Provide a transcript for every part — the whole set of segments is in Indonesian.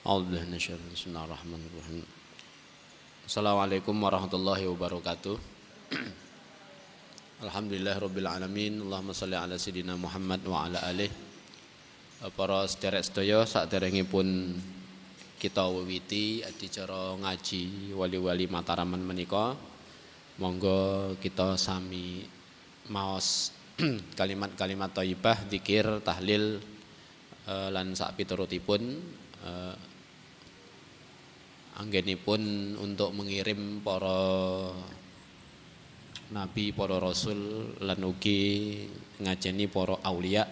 Bismillahirrahmanirrahim. Assalamualaikum warahmatullahi wabarakatuh. Alhamdulillahirabbil alamin. Allahumma shalli ala sayidina Muhammad wa ala alihi. Para sedherek sedaya saderengipun kita wiwiti adicara ngaji wali-wali Mataraman menika, monggo kita sami maos kalimat-kalimat thayyibah, zikir, tahlil lan sak piturutipun anggenipun untuk mengirim para nabi, para rasul lan ugi ngajeni para aulia,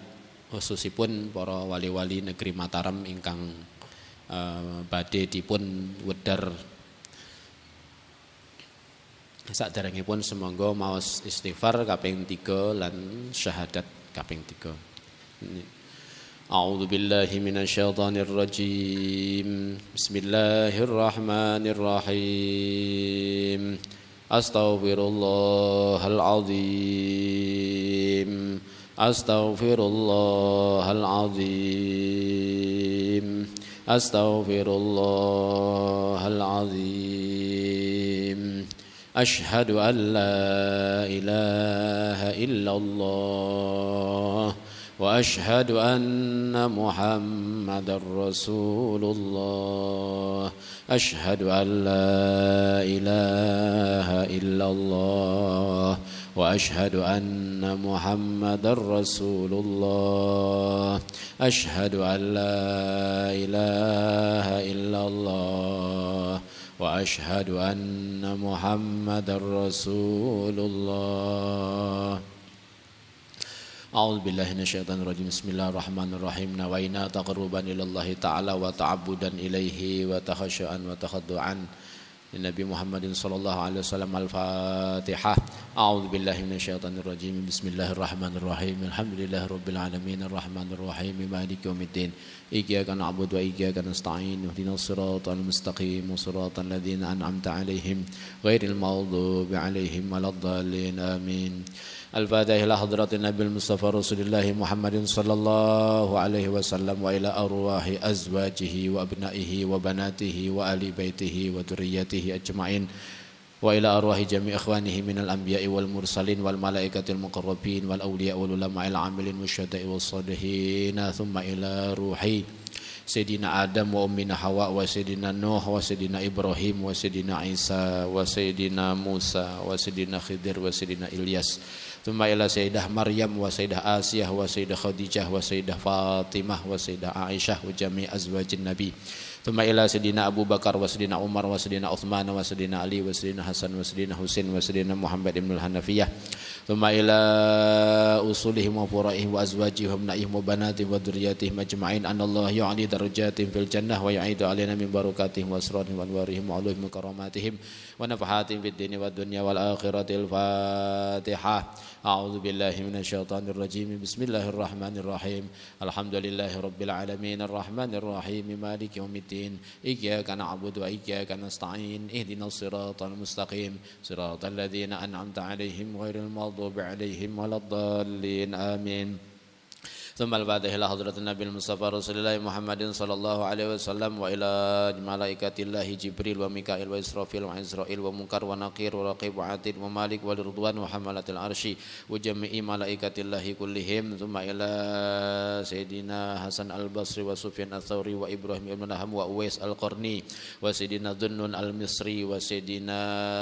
khususipun para wali-wali negeri Mataram ingkang badhe dipun wedhar. Saderengipun semangga maos istighfar kaping 3 lan syahadat kaping 3. A'udzu billahi minasyaitonir rajim. Bismillahirrahmanirrahim. Astaghfirullahal azim. Astaghfirullahal azim. Astaghfirullahal azim. Asyhadu an la ilaha illallah وأشهد أن محمدًا رسول الله أشهد أن لا إله إلا الله وأشهد أن محمدًا رسول الله أشهد أن لا إله إلا الله وأشهد أن محمدًا رسول الله. A'udzu billahi minasyaitonir rajim. Bismillahirrahmanirrahim. Nawaina taqarruban ilallahi ta'ala wa ta'abbudan ilaihi wa takhasyu'an wa takhaddu'an Nabi Muhammadin sallallahu alaihi wasallam. Al-Fatihah. A'udzu billahi minasyaitonir rajim. Bismillahirrahmanirrahim. Alhamdulillahirabbil alamin arrahmanir rahim maliki yaumiddin. Iyyaka na'budu wa iyyaka nasta'in. Ihdinas siratal mustaqim. Siratal ladzina an'amta 'alaihim ghairil maghdubi 'alaihim waladdallin. Amin. Al-Fatihah ila hadratin Nabil Mustafa Rasulillah Muhammadin sallallahu alaihi wasallam wa ila arwahi azwajihi wa abnaihi wa banatihi wa ali baitihi wa dzurriyyatihi ajma'in wa ila arwahi jami' ikhwanihi minal anbiya'i wal mursalin wal malaikatil muqarrabin wal awliya wal ulama'il amilin wasyuhada'i was shalihin thumma ila ruhi Sayyidina Adam wa ummina Hawa wa Sayyidina Nuh wa Sayyidina Ibrahim wa Sayyidina Isa wa Sayyidina Musa wa Sayyidina Khidir wa Sayyidina Ilyas. Thumma ila Sayyidah Maryam wa Sayyidah Asiyah wa Sayyidah Khadijah wa Sayyidah Fatimah wa Sayyidah Aisyah wa jami' azwajin Nabi. Thumma ila Sayyidina Abu Bakar wa Sayyidina Umar wa Sayyidina Uthman wa Sayyidina Ali wa Sayyidina Hasan wa Sayyidina Husain wa Sayyidina Muhammad ibn al-Hanafiyah. Thumma ila usulihim wa furaihim wa azwajihim wa abnaihim wa banatihim wa dzurriyyatihim ajma'in. Anallahu yu'ali darajatihim fil jannah wa yu'idu alaina min barakatihim wa asrarihim wa anwarihim wa ulumihim wa karamatihim wa nafahatihim fid dini wad dunya wal akhiratil Fatihah. A'udzu billahi minasyaitonir rajim. Bismillahirrahmanirrahim. Alhamdulillahi rabbil alamin arrahmanir rahim maliki yaumiddin. Iyyaka na'budu wa iyyaka nasta'in. Ihdinas siratal mustaqim. Siratal ladzina an'amta 'alaihim ghairil maghdubi 'alaihim waladdallin. Amin. ثم الفاتحة إلى حضرة النبي المصطفى رسول الله محمد صلى الله عليه وسلم وإلى ملائكة الله جبريل وميكائيل وإسرافيل وعزرائيل ومنكر ونقير ورقيب وعتيد ومالك والرضوان وحملة العرش وجميع ملائكة الله كلهم. ثم إلى سيدنا حسن البصري وسفيان الثوري وإبراهيم بن نهم وأويس القرني وسيدنا ذنون المصري وسيدنا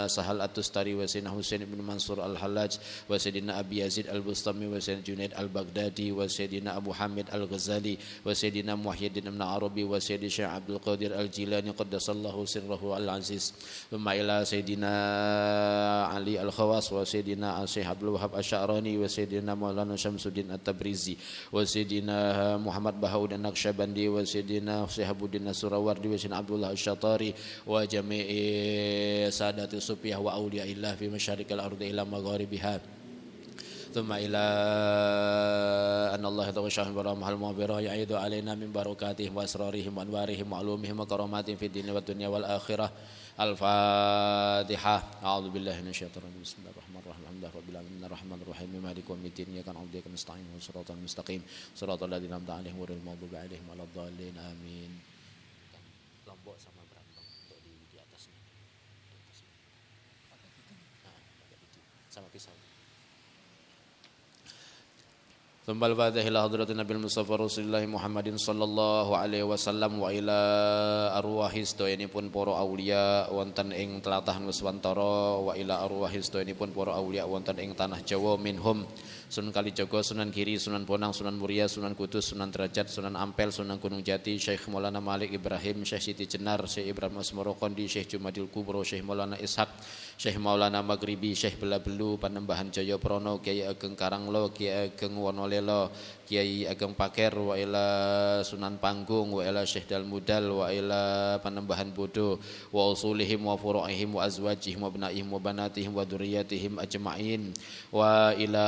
سهل التستري وسيدنا حسين بن منصور الحلاج وسيدنا أبي يزيد البسطامي وسيدنا جنيد البغدادي وسيدنا Abu Hamid Al-Ghazali wa Sayyidina Muhyiddin Ibn Arabi wa Sayyidina Syekh Abdul Qadir Al-Jilani qaddasallahu sirrahu al-aziz. Thumma ila Sayyidina Ali Al-Khawas wa Sayyidina Syekh Abdul Wahab Asy-Sya'rani wa Sayyidina Maulana Syamsuddin At-Tabrizi wa Sayyidina Muhammad Bahauddin Naqsyabandi wa Sayyidina Syihabuddin As-Surawardi wa Sayyidina Abdullah Asy-Syatari wa jami'i sadati sufiyah wa awliyaillah fi masyariqil ardi ila magharibiha. ثم إلى أن الله يتغشاهم برحمة المغفرة يعيد علينا من بركاتهم وأسرارهم وأنوارهم وعلومهم وكراماتهم في الدين والدنيا والآخرة. الفاتحة. أعوذ بالله من الشيطان الرجيم. بسم الله الرحمن الرحيم. الحمد لله رب العالمين الرحمن الرحيم مالك يوم الدين إياك نعبد وإياك نستعين صراط المستقيم صراط الذين أنعمت عليهم غير المغضوب عليهم ولا الضالين. آمين. sama pisau. Tsummal Fatihah ila hadratin Nabil Mustafa Rasulullah Muhammadin sallallahu alaihi wasallam wa ila arwahis doyanipun para aulia wonten ing tlatah Nuswantara wa ila arwahis doyanipun para aulia wonten ing tanah Jawa minhum Sunan Kalijaga, Sunan Giri, Sunan Bonang, Sunan Muria, Sunan Kudus, Sunan Derajat, Sunan Ampel, Sunan Gunung Jati, Syekh Maulana Malik Ibrahim, Syekh Siti Jenar, Syekh Ibrahim Asmoro Kondi, Syekh Jumadil Kubro, Syekh Maulana Ishaq, Syekh Maulana Maghribi, Syekh Belabelu, Panembahan Jaya Prono, Kiai Ageng Karanglo, Kiai Ageng Wonolelo, Kiai Ageng Paker, wa ila Sunan Panggung, wa ila Syekh Dalmudal, wa ila Panembahan Bodo, wa usulihim wa furu'ihim wa azwajihim wa abnaihim wa banatihim wa dzurriyyatihim ajma'in, wa ila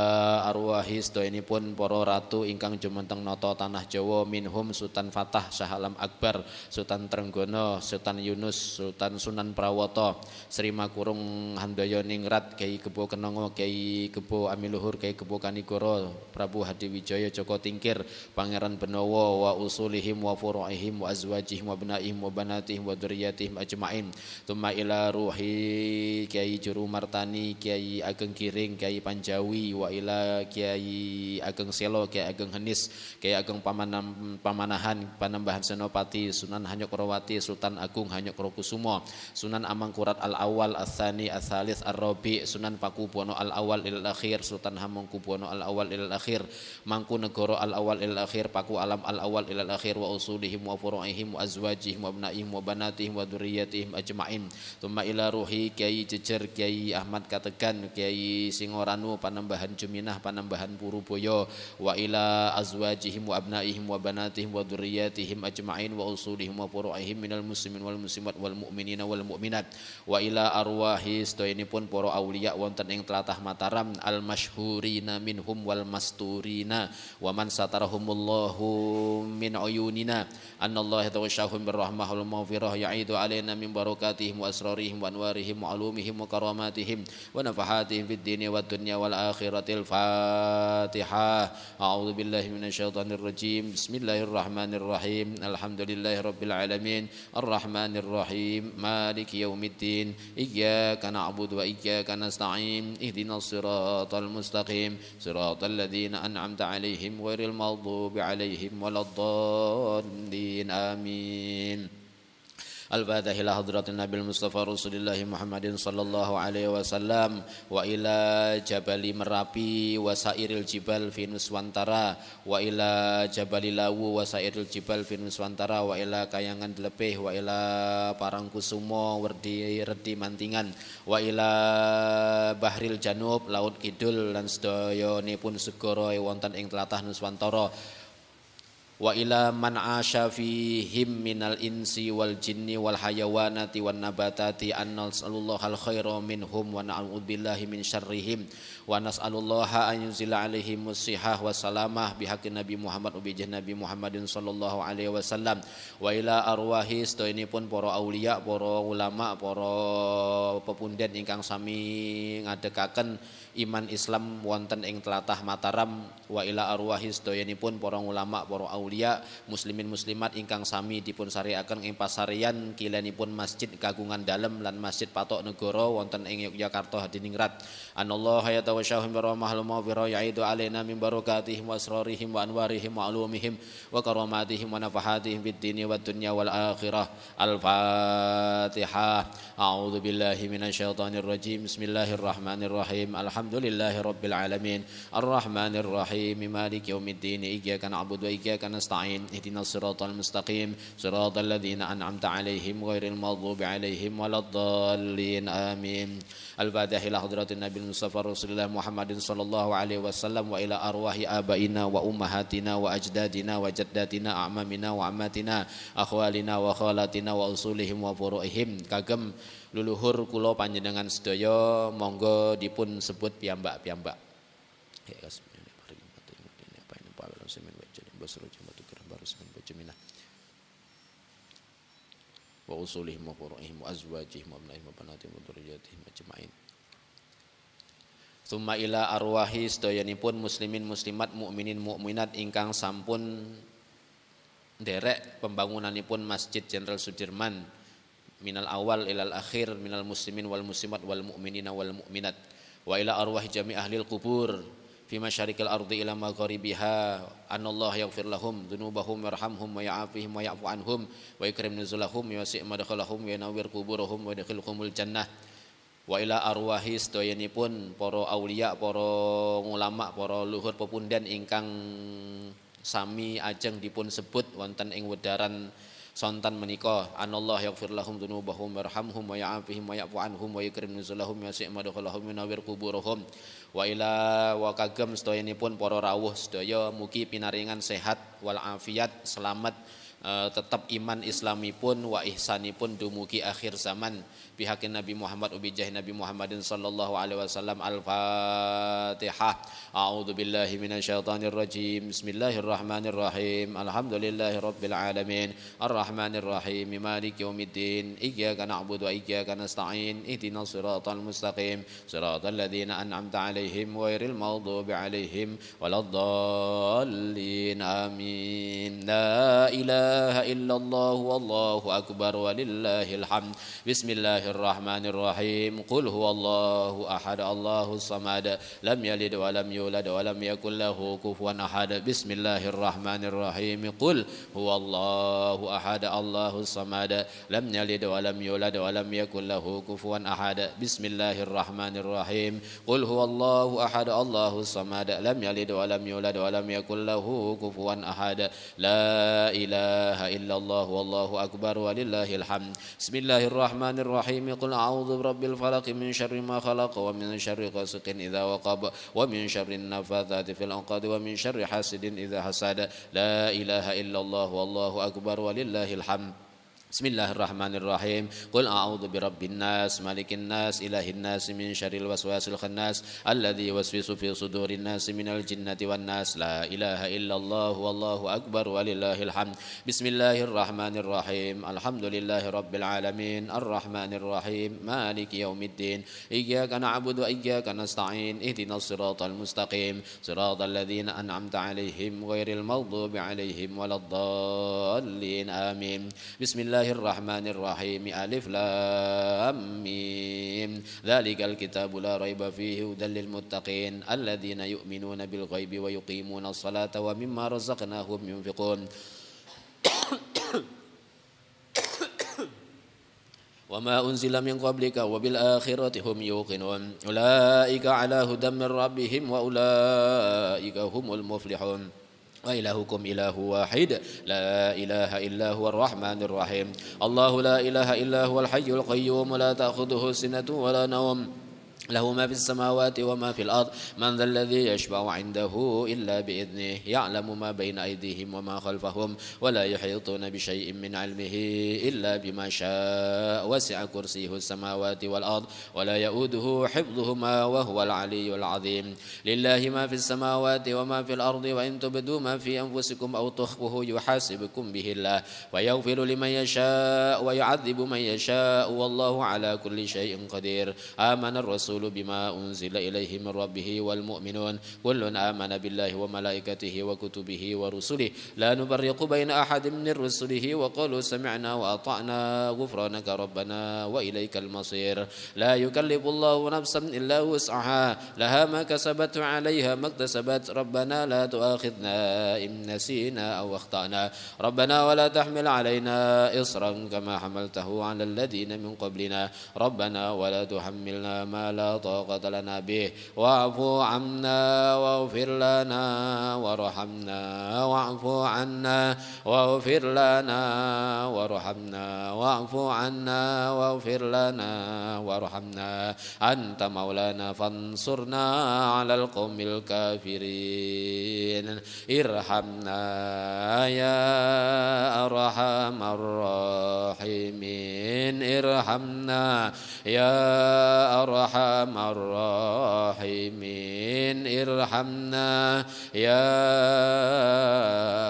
arwahis doyanipun para ratu ingkang jumeneng nata tanah Jawa minhum Sultan Fatah Shah Alam Akbar, Sultan Trenggono, Sultan Yunus, Sultan Sunan Prawata, Sri Makurung Handaya Ningrat, Kiai Gebo Kenongo, Kiai Gebo Amiluhur, Kiai Gebo Kanigoro, Prabu Hadiwijaya Joko Tingkir, Pangeran Benowo, wa usulihim wa furu'ihim wa azwajihim wa abnaihim wa banatihim wa dzurriyyatihim ajma'in. Tsumma ila ruhi Kiai Juru Martani, Kiai Ageng Giring, Kiai Panjawi, wa ila Kiai Ageng Selo, Kiai Ageng Henis, Kiai Ageng Pamanahan, Panembahan Senopati, Sunan Hanyokrawati, Sultan Agung Hanyokrokusumo, Sunan Amangkurat Al-Awal, Al-Thani, Al-Thalith, Ar-Rabi, Sunan Pakubuwono Al-Awal Ilal-Akhir, Sultan Hamengkubuwono Al-Awal Ilal-Akhir, Mangkunegoro Al-Awal Ilal-Akhir, Paku Alam Al-Awal Ilal-Akhir, wa usulihim wa furu'ihim wa azwajihim wa abnaihim wa banatihim wa dzurriyyatihim ajma'in. Tsumma ila ruhi Kiai Jejer, Kiai Ahmad Kategan, Kiai Singoranu, Panembahan Juminah, Panembahan Puruboyo, wa ila azwajihim wa abnaihim wa banatihim wa dzurriyyatihim ajma'in, wa usulihim wa furu'ihim minal muslimin wal muslimat wal mu'minina wal mu'minat, wa ila arwahi sedayanipun para auliya wonten ing tlatah Mataram al masyhurina minhum wal masturina wa man satarahumullahu min uyunina anallahu tawasyahum birrahmah wal maghfirah ya'idu alaina min barakatihim wa asrarihim wa anwarihim wa alumihim wa karamatihim wa nafahatihim fid dini wad dunya wal akhiratil Fatihah. A'udzu billahi minasyaitonir rajim. Bismillahirrahmanirrahim. Alhamdulillahi rabbil alamin. Arrahmanir rahim. Maliki yaumiddin. Iyyaka na'budu wa iyyaka nasta'in. Ihdinas siratal mustaqim. Siratal ladzina an'amta 'alaihim ghairil maghdubi 'alaihim waladdallin. Amin. Al-Fatihah ila hadratin Nabil Mustafa Rasulullah Muhammadin sallallahu alaihi wasallam wa ila Jabali Merapi wa sairil jibal fi Nuswantara wa ila Jabali Lawu wa sairil jibal fi Nuswantara wa ila Kayangan Dlepeh wa ila Parangkusumo Werdi Redi Mantingan wa ila Bahril Janub Laut Kidul lan sedayanipun segara wonten ing tlatah Nuswantara wa ila man asya fihim minal insi wal jinni wal hayawanati wan nabatati an nas'alullahal khaira minhum wa na'udzubillahi min syarrihim wa nas'alullaha an yunzila alaihim musihah wa salamah bihaqqi Nabi Muhammad ubijah Nabi Muhammadin sallallahu alaihi wasallam wa ila arwahi sedayanipun para aulia, para ulama, para pepunden ingkang sami ngadekaken iman Islam wonten ing tlatah Mataram wa ila arwahi sedayanipun para ulama, para aulia, muslimin muslimat ingkang sami dipun sariaken ing pasarian kilenipun Masjid Kagungan Dalem lan Masjid Patok Negoro wonten ing Yogyakarta Hadiningrat. Anallahu yatawasyahum birahmahil maghfirah ya'idu alaina min barakatihim wa asrarihim wa anwarihim wa alumihim wa karamatihim wa nafahatihim fid dini wad dunya wal akhirah. Al-Fatihah. A'udzu billahi minasyaitonir rajim. Bismillahirrahmanirrahim. Alhamdulillahi rabbil alamin. Arrahmanir rahim. Maliki yaumiddin. Iyyaka na'budu wa iyyaka nasta'in. Ihdinas siratal mustaqim. Siratal ladzina an'amta 'alaihim ghairil maghdubi 'alaihim waladdallin. Amin. Al-Fatihah ila hadratin Nabi Mustafa Rasulullah Muhammadin sallallahu alaihi wasallam wa ila arwahi abaina wa ummahatina wa ajdadina wa jaddatina a'mamina wa ammatina akhwalina wa khalatina wa usulihim wa furu'ihim. Kagem luluhur kula panjenengan sedaya monggo dipun sebut piyambak-piyambak. Wa usulihim wa furu'ihim wa azwajihim wa abnaihim wa banatihim wa dzurriyyatihim ajma'in. Tsumma ila arwahi sedayanipun muslimin muslimat mukminin mukminat ingkang sampun nderek pembangunanipun Masjid Jenderal Sudirman minal awal ilal akhir minal muslimin wal muslimat wal mu'minina wal mu'minat wa ila arwahi jami' ahlil qubur fi masyariqil ardi ila magharibiha anallahu yaghfir lahum dzunubahum yarhamhum wa ya'afihim wa ya'fu anhum wa yukrim nuzulahum wa yasi' madkhalahum wa yanawwir quburahum wa yadkhilhumul jannah wa ila arwahi sedayanipun para aulia, para ulama, para luhur pepundan ingkang sami ajeng dipun sebut wonten ing wedaran sontan menika anallahu yaghfir lahum dzunubahum warhamhum wa ya'afihim wa ya'fu anhum wa yukrim nuzulahum wa yasi' madkhalahum wa yanawwir quburahum wa ila wa kagem sedayanipun para rawuh sedaya mugi pinaringan sehat wal afiat selamat tetap iman islamipun wa ihsanipun dumugi akhir zaman bihaqqin Nabi Muhammad ubijah Nabi Muhammadin sallallahu alaihi wasallam. Al-Fatihah. A'udzu billahi minasyaitonir rajim. Bismillahirrahmanirrahim. Alhamdulillahirabbil alamin. Arrahmanir rahim. Maliki yaumiddin. Iyyaka na'budu wa iyyaka nasta'in. Ihdinas siratal mustaqim. Siratal ladzina an'amta 'alaihim ghairil maghdubi 'alaihim waladdallin. Amin. La ilaha illallah wallahu akbar walillahil hamd. Bismillahirrahmanirrahim. Qul huwallahu ahad Allahus samad lam yalid wa lam yulad wa lam yakul lahu kufuwan ahad. Bismillahirrahmanirrahim. Qul huwallahu ahad Allahus samad lam yalid wa lam yulad wa lam yakul lahu kufuwan ahad. Bismillahirrahmanirrahim. Qul huwallahu ahad Allahus samad lam yalid wa lam yulad wa lam yakul lahu kufuwan ahad. La ilaha illallah wallahu akbar walillahil hamd. Bismillahirrahmanirrahim. Qul a'udzu birabbil falaq min syarri ma khalaq wa min syarri ghasiqin idza waqab wa min syarri nafatsati fil 'uqad wa min syarri hasidin idza hasad. La ilaha illallah wallahu akbar walillahil hamd. Bismillahirrahmanirrahim. Qul a'udzu birabbin nas malikin nas ilahin nas min syarril waswasil khannas alladzi yuwaswisu fi sudurin nas minal jinnati wan nas. La ilaha illallah wallahu akbar walillahil hamd. Bismillahirrahmanirrahim. Alhamdulillahirabbil alamin arrahmanir rahim maliki yaumiddin. Iyyaka na'budu wa iyyaka nasta'in. Ihdinas siratal mustaqim. Siratal ladzina an'amta 'alaihim ghairil maghdubi 'alaihim waladdallin. Amin. Bismillahirrahmanirrahim. Alif lam mim. Dzalikal kitabu la raiba fihi hudal lil muttaqin alladzina yu'minuna bil ghaibi wa yuqimuna as-salata wa mimma razaqnahum yunfiqun. Wa ma unzila min qablika wa bil akhirati hum yuqinun. Ulaika ala hudan min rabbihim wa ulaika humul muflihun. Wa ilahukum ilahu wahid la ilaha illa huwar rahmanir rahim. Allahu la ilaha illa huwal hayyul qayyum la ta'khudhuhu sinatun wa la nawm له ما في السماوات وما في الأرض من ذا الذي يشفع عنده إلا بإذنه يعلم ما بين أيديهم وما خلفهم ولا يحيطون بشيء من علمه إلا بما شاء وسع كرسيه السماوات والأرض ولا يؤوده حفظهما وهو العلي العظيم لله ما في السماوات وما في الأرض وإن تبدوا ما في أنفسكم أو تخفوه يحاسبكم به الله ويغفر لمن يشاء ويعذب من يشاء والله على كل شيء قدير آمن الرسول بما أنزل إليه من ربه والمؤمنون كل آمن بالله وملائكته وكتبه ورسله لا نفرق بين أحد من رسله وقالوا سمعنا وأطعنا غفرانك ربنا وإليك المصير لا يكلف الله نفسا إلا وسعها لها ما كسبت وعليها ما اكتسبت ربنا لا تؤاخذنا إن نسينا أو أخطأنا ربنا ولا تحمل علينا إصرا كما حملته على الذين من قبلنا ربنا ولا تحملنا ما لا طاقة لنا به واعف عنا واغفر لنا وارحمنا واعف عنا واغفر لنا وارحمنا واعف عنا واغفر لنا وارحمنا أنت مولانا فانصرنا على القوم الكافرين ارحمنا يا أرحم الراحمين ارحمنا يا أرحم الراحمين ارحمنا يا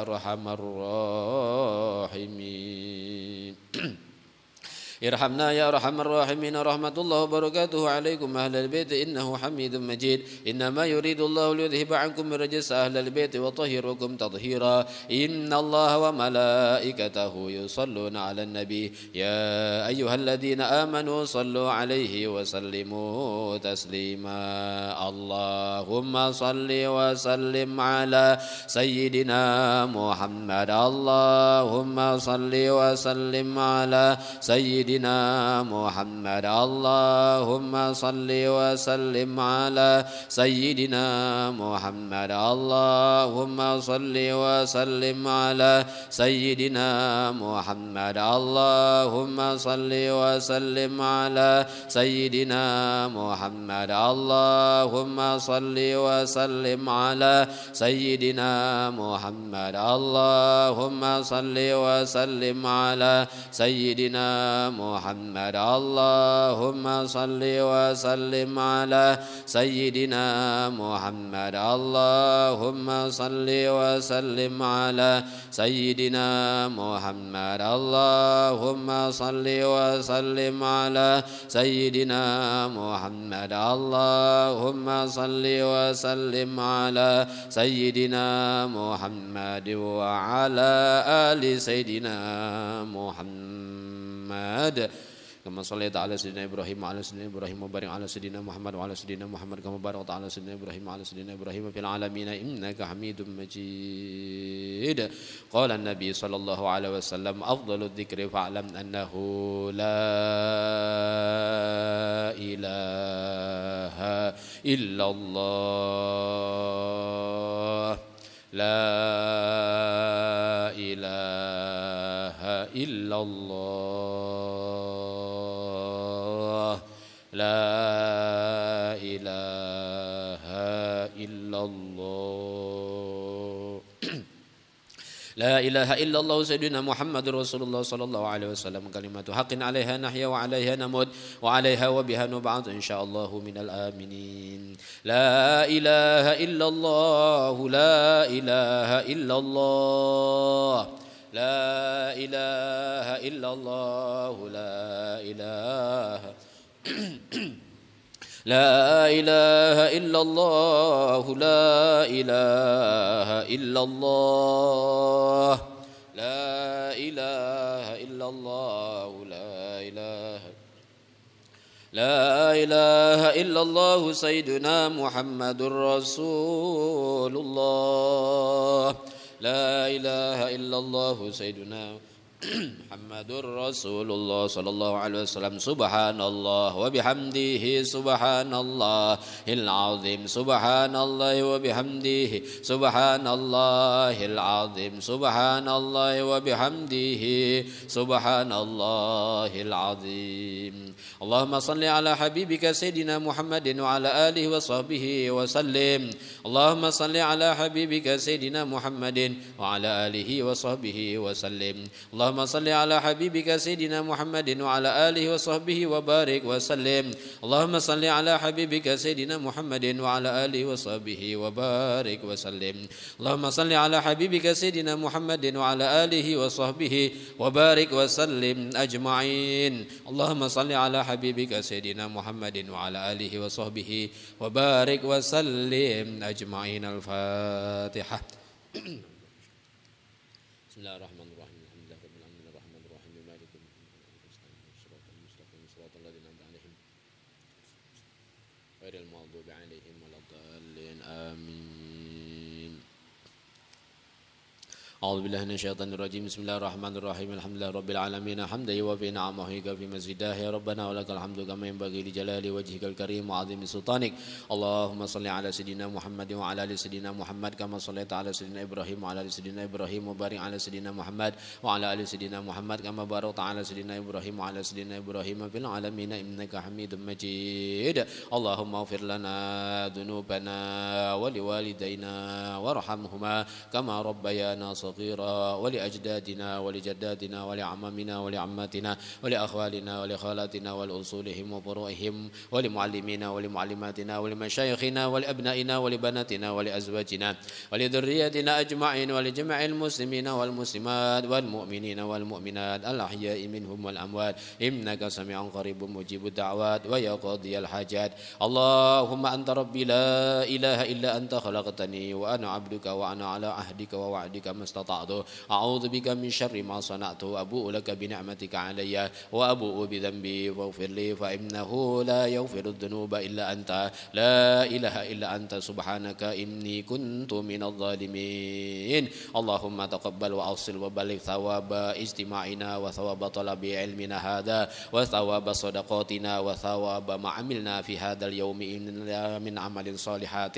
أرحم الراحمين ارحمنا يا أرحم الراحمين. رحمة الله وبركاته عليكم أهل البيت إنه حميد مجيد. إنما يريد الله ليذهب عنكم الرجس أهل البيت وطهركم تطهيرا. إن الله وملائكته يصلون على النبي يا أيها الذين آمنوا صلوا عليه وسلموا تسليما. اللهم صل وسلم على سيدنا محمد. اللهم صل وسلم على سيدنا محمد. اللهم صل وسلم على سيدنا محمد. اللهم صل وسلم على سيدنا محمد. اللهم صل وسلم على سيدنا محمد. اللهم صل وسلم على سيدنا محمد. اللهم صل وسلم على سيدنا محمد. اللهم صل وسلم على سيدنا محمد. اللهم صل وسلم على سيدنا محمد. اللهم صل وسلم على سيدنا محمد. اللهم صل وسلم على سيدنا محمد وعلى آل سيدنا محمد كما صليت على سيدنا إبراهيم وعلى سيدنا إبراهيم وبارك على سيدنا محمد وعلى سيدنا محمد كما باركت على سيدنا إبراهيم وعلى سيدنا إبراهيم في العالمين إنك حميد مجيد. قال النبي صلى الله عليه وسلم أفضل الذكر فاعلم أنه لا إله إلا الله. لا إله إلا الله. لا إله إلا الله. لا إله إلا الله سيدنا محمد رسول الله صلى الله عليه وسلم كلمة حق عليها نحيا وعليها نموت وعليها وبها نبعث إن شاء الله من الآمنين. لا إله إلا الله. لا إله إلا الله. لا إله إلا الله. لا إله لا إله إلا الله. لا إله إلا الله. لا إله إلا الله. لا إله إلا الله سيدنا محمد رسول الله. لا إله إلا الله سيدنا محمد رسول الله صلى الله عليه وسلم. سبحان الله وبحمده سبحان الله العظيم. سبحان الله وبحمده سبحان الله العظيم. سبحان الله وبحمده سبحان الله العظيم. اللهم صل على حبيبك سيدنا محمد وعلى آله وصحبه وسلم. اللهم صل على حبيبك سيدنا محمد وعلى آله وصحبه وسلم. اللهم صل على حبيبك سيدنا محمد وعلى آله وصحبه وبارك وسلم. اللهم صل على حبيبك سيدنا محمد وعلى آله وصحبه وبارك وسلم. اللهم صل على حبيبك سيدنا محمد وعلى آله وصحبه وبارك وسلم أجمعين. اللهم صل على حبيبك سيدنا محمد وعلى آله وصحبه وبارك وسلم أجمعين. الفاتحة. بسم الله الرحمن الرحيم. الحمد لله رب العالمين الرحمن الرحيم مالك يوم الدين الصراط المستقيم صراط الذين أنعمت عليهم غير المغضوب عليهم ولا الضالين آمين. أعوذ بالله من الشيطان الرجيم. بسم الله الرحمن الرحيم. الحمد لله رب العالمين حمدا يوافي نعمه ويكافئ مزيده. يا ربنا ولك الحمد كما ينبغي لجلال وجهك الكريم وعظيم سلطانك. اللهم صل على سيدنا محمد وعلى ال سيدنا محمد كما صليت على سيدنا إبراهيم وعلى ال سيدنا إبراهيم وبارك على سيدنا محمد وعلى ال سيدنا محمد كما باركت على سيدنا إبراهيم وعلى سيدنا إبراهيم في العالمين إنك حميد مجيد. اللهم اغفر لنا ذنوبنا ولوالدينا وارحمهما كما ربيانا صغيرا صغيرا ولأجدادنا ولجداتنا ولعمامنا ولعماتنا ولأخوالنا ولخالاتنا ولأصولهم وفروعهم ولمعلمينا ولمعلماتنا ولمشايخنا ولأبنائنا ولبناتنا ولأزواجنا ولذريتنا أجمعين ولجميع المسلمين والمسلمات والمؤمنين والمؤمنات الأحياء منهم والأموات إنك سميع قريب مجيب الدعوات ويا قاضي الحاجات اللهم أنت ربي لا إله إلا أنت خلقتني وأنا عبدك وأنا على عهدك ووعدك ما استطعت أعوذ بك من شر ما صنعت أبوء لك بنعمتك علي وأبوء بذنبي فاغفر لي فإنه لا يغفر الذنوب إلا أنت لا إله إلا أنت سبحانك إني كنت من الظالمين اللهم تقبل وأوصل وبلغ ثواب اجتماعنا وثواب طلب علمنا هذا وثواب صدقاتنا وثواب ما عملنا في هذا اليوم من عمل صالحات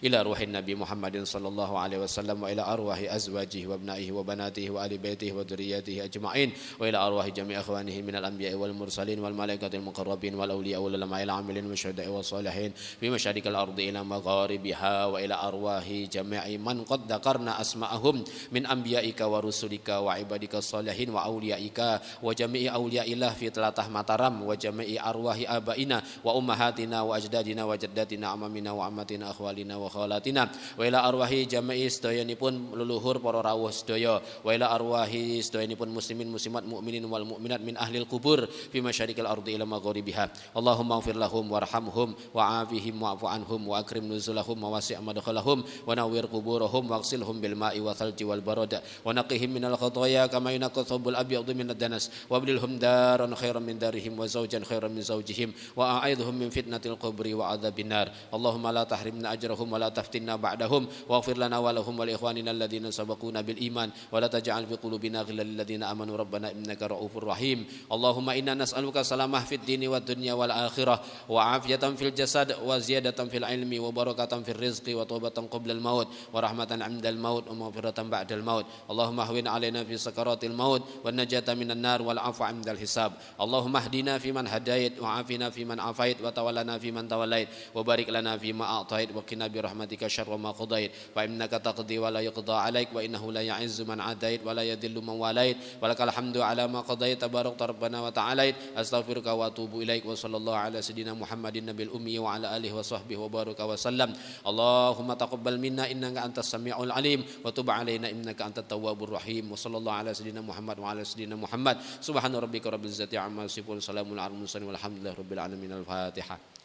إلى روح النبي محمد صلى الله عليه وسلم وإلى أرواح أزواجه وابنائه وبناته وآل بيته وذريته أجمعين وإلى أرواح جميع إخوانه من الأنبياء والمرسلين والملائكة المقربين والأولياء والعلماء العاملين والشهداء والصالحين في مشارق الأرض إلى مغاربها وإلى أرواح جميع من قد ذكرنا أسماءهم من أنبيائك ورسلك وعبادك الصالحين وأوليائك وجميع أولياء الله في تlatah Mataram وجميع أرواح آبائنا وأمهاتنا وأجدادنا وجداتنا عمامنا وعماتنا أخوالنا وخالاتنا وإلى أرواح جميع sedayanipun leluhur para rawuh sedaya wa ila arwahi sedayanipun muslimin muslimat mukminin wal mukminat min ahlil kubur fi masyariqil ardi ila magharibiha Allahumma ighfir lahum warhamhum wa'afihim wa'fu anhum wa akrim nuzulahum wa wasi' madkhalahum wa nawwir quburahum waghsilhum bil ma'i wa thalji wal barad wa naqihim minal khataaya kama yunqqa thawbul abyadu minad danas wa abdilhum daran khairan min darihim wa zawjan khairan min zawjihim wa a'idhum min fitnatil qabri wa adzabin nar Allahumma la tahrimna ajrahum wa la taftinna ba'dahum waghfir lana wa lahum wa li ikhwanina alladhina sabaquna bil iman wa la taj'al fi qulubina ghillan lil ladzina amanu rabbana innaka ra'ufur rahim Allahumma inna nas'aluka salamah fid dini wad dunya wal akhirah wa afiyatan fil jasad wa ziyadatan fil ilmi wa barakatan fil rizqi wa taubatan qabla al maut wa rahmatan 'inda al maut wa maghfiratan ba'da al maut Allahumma hawwin 'alaina fi sakaratil maut wan najata minan nar wal 'afwa 'inda al hisab Allahumma hdina fi man hadait wa 'afina fi man 'afait wa tawallana fi man tawallait wa barik lana fi ma a'tait wa qina bi rahmatika syarra ma qadait fa innaka taqdi wa la yuqda 'alaik wa innahu la ya'izzu man 'adait wa la yadhillu man walait wa lakal hamdu 'ala ma qadait tabarakta rabbana wa ta'alait astaghfiruka wa atubu ilaik wa sallallahu ala sayidina Muhammadin nabil ummi wa ala alihi wa sahbihi wa baraka wa sallam Allahumma taqabbal minna innaka antas sami'ul alim wa tub 'alaina innaka antat tawwabur rahim wa sallallahu ala sayidina Muhammad wa ala sayidina Muhammad subhana rabbika rabbil izzati amma yasifun salamun 'alal mursalin walhamdulillahi rabbil alamin al-fatihah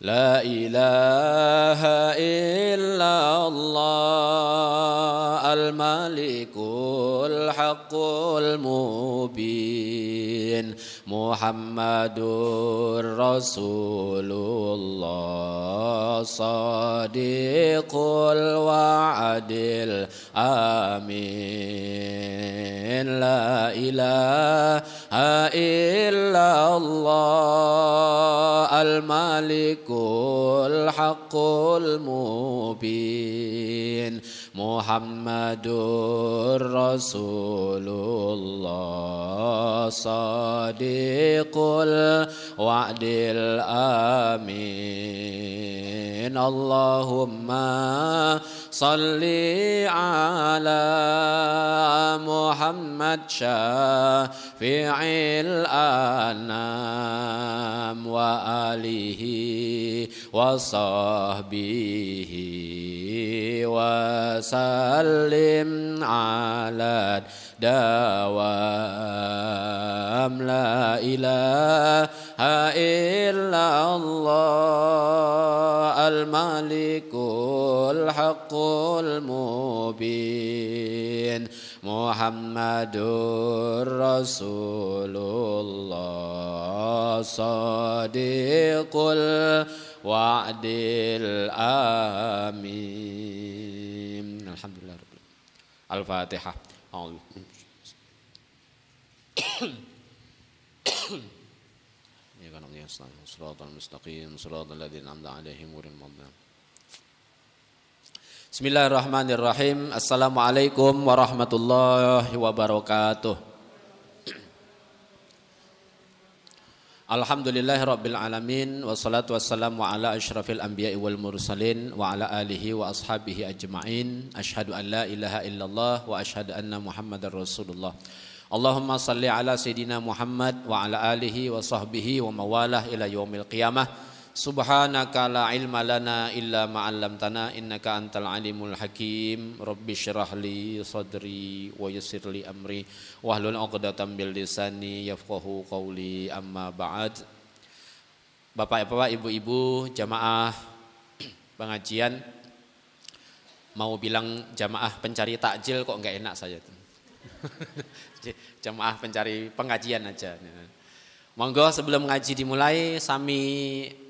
La ilaha illallah al-malikul haqqul mubin Muhammadur Rasulullah sadiqul wa'adil amin La ilaha illallah al-malikul haqqul mubin Muhammadur Rasulullah sadiqul wa'dil amin Allahumma salli ala Muhammad syafi'il anam wa alihi wa sahbihi wa sallim ala dawam la ilaha illallah al-malikul haqqul mubin Muhammadur Rasulullah sadiqul wa'dil amin Alhamdulillah Al-Fatihah Ya kan Allah Shiratal mustaqim Shiratal ladzina an'amta 'alaihim ghairil maghdubi Bismillahirrahmanirrahim Assalamualaikum warahmatullahi wabarakatuh Alhamdulillahirabbil alamin wassalatu wassalamu ala asyrafil anbiya'i wal mursalin wa ala alihi wa ashabihi ajma'in. Asyhadu an la ilaha illallah wa asyhadu anna Muhammadar Rasulullah. Allahumma salli ala sayidina Muhammad wa ala alihi wa sahbihi wa mawalah ila yaumil qiyamah. Subhanaka la ilma lana illa ma 'allamtana innaka antal alimul hakim. Rabbi shrah li sadri wa yassir li amri wahlul 'uqdatam bil lisani yafqahu qawli, amma ba'd. Bapak-bapak, ibu-ibu, jamaah pengajian, mau bilang jamaah pencari takjil kok enggak enak saya tuh. Jamaah pencari pengajian aja. Monggo sebelum ngaji dimulai sami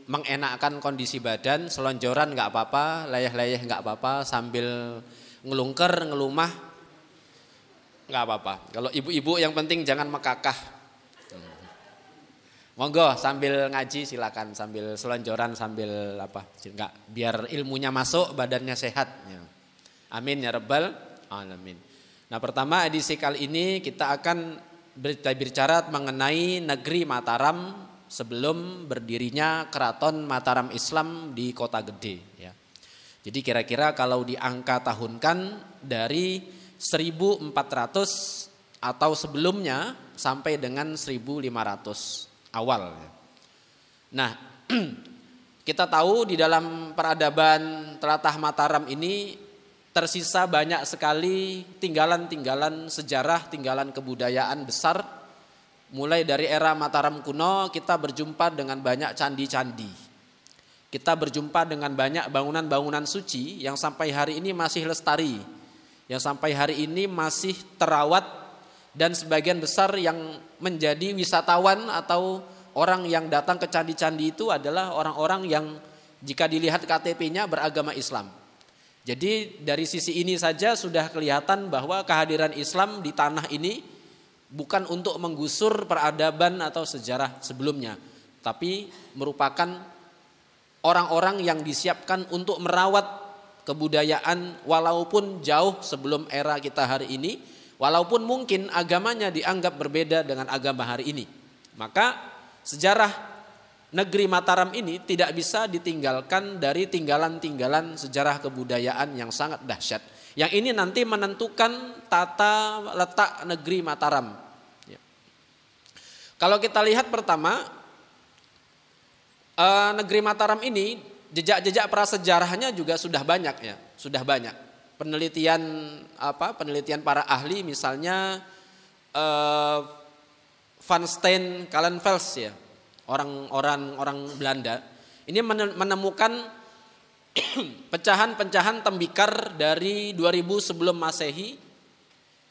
mengenakkan kondisi badan, selonjoran enggak apa-apa, layah-layah enggak apa-apa, sambil ngelungker, ngelumah enggak apa-apa. Kalau ibu-ibu yang penting jangan mekakah. Monggo sambil ngaji silakan, sambil selonjoran, sambil apa, enggak, biar ilmunya masuk, badannya sehat. Amin ya rabbal alamin. Nah, pertama edisi kali ini kita akan berbicara mengenai negeri Mataram sebelum berdirinya Keraton Mataram Islam di Kota Gede. Ya. Jadi kira-kira kalau diangka tahunkan dari 1400 atau sebelumnya sampai dengan 1500 awal. Ya. Nah, kita tahu di dalam peradaban Tlatah Mataram ini tersisa banyak sekali tinggalan-tinggalan sejarah, tinggalan kebudayaan besar. Mulai dari era Mataram kuno kita berjumpa dengan banyak candi-candi. Kita berjumpa dengan banyak bangunan-bangunan suci yang sampai hari ini masih lestari. Yang sampai hari ini masih terawat, dan sebagian besar yang menjadi wisatawan atau orang yang datang ke candi-candi itu adalah orang-orang yang jika dilihat KTP-nya beragama Islam. Jadi dari sisi ini saja sudah kelihatan bahwa kehadiran Islam di tanah ini bukan untuk menggusur peradaban atau sejarah sebelumnya, tapi merupakan orang-orang yang disiapkan untuk merawat kebudayaan walaupun jauh sebelum era kita hari ini, walaupun mungkin agamanya dianggap berbeda dengan agama hari ini. Maka sejarah negeri Mataram ini tidak bisa ditinggalkan dari tinggalan-tinggalan sejarah kebudayaan yang sangat dahsyat. Yang ini nanti menentukan tata letak negeri Mataram. Ya. Kalau kita lihat pertama, negeri Mataram ini jejak-jejak prasejarahnya juga sudah banyak ya, sudah banyak. Penelitian para ahli misalnya Van Steen Kallenfels ya. Orang Belanda ini menemukan pecahan-pecahan tembikar dari 2000 sebelum Masehi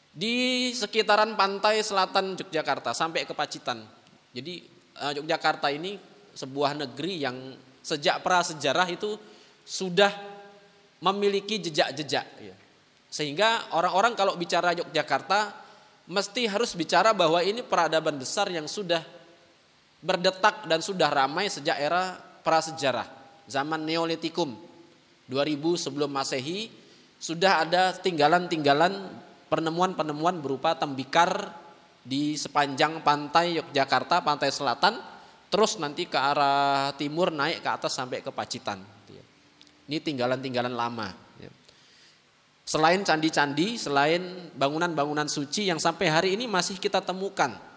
di sekitaran pantai selatan Yogyakarta sampai ke Pacitan. Jadi Yogyakarta ini sebuah negeri yang sejak prasejarah itu sudah memiliki jejak-jejak. Sehingga orang-orang kalau bicara Yogyakarta mesti harus bicara bahwa ini peradaban besar yang sudah berdetak dan sudah ramai sejak era prasejarah, zaman Neolitikum 2000 sebelum Masehi. Sudah ada tinggalan-tinggalan penemuan-penemuan berupa tembikar di sepanjang pantai Yogyakarta, pantai selatan, terus nanti ke arah timur naik ke atas sampai ke Pacitan. Ini tinggalan-tinggalan lama. Selain candi-candi, selain bangunan-bangunan suci yang sampai hari ini masih kita temukan.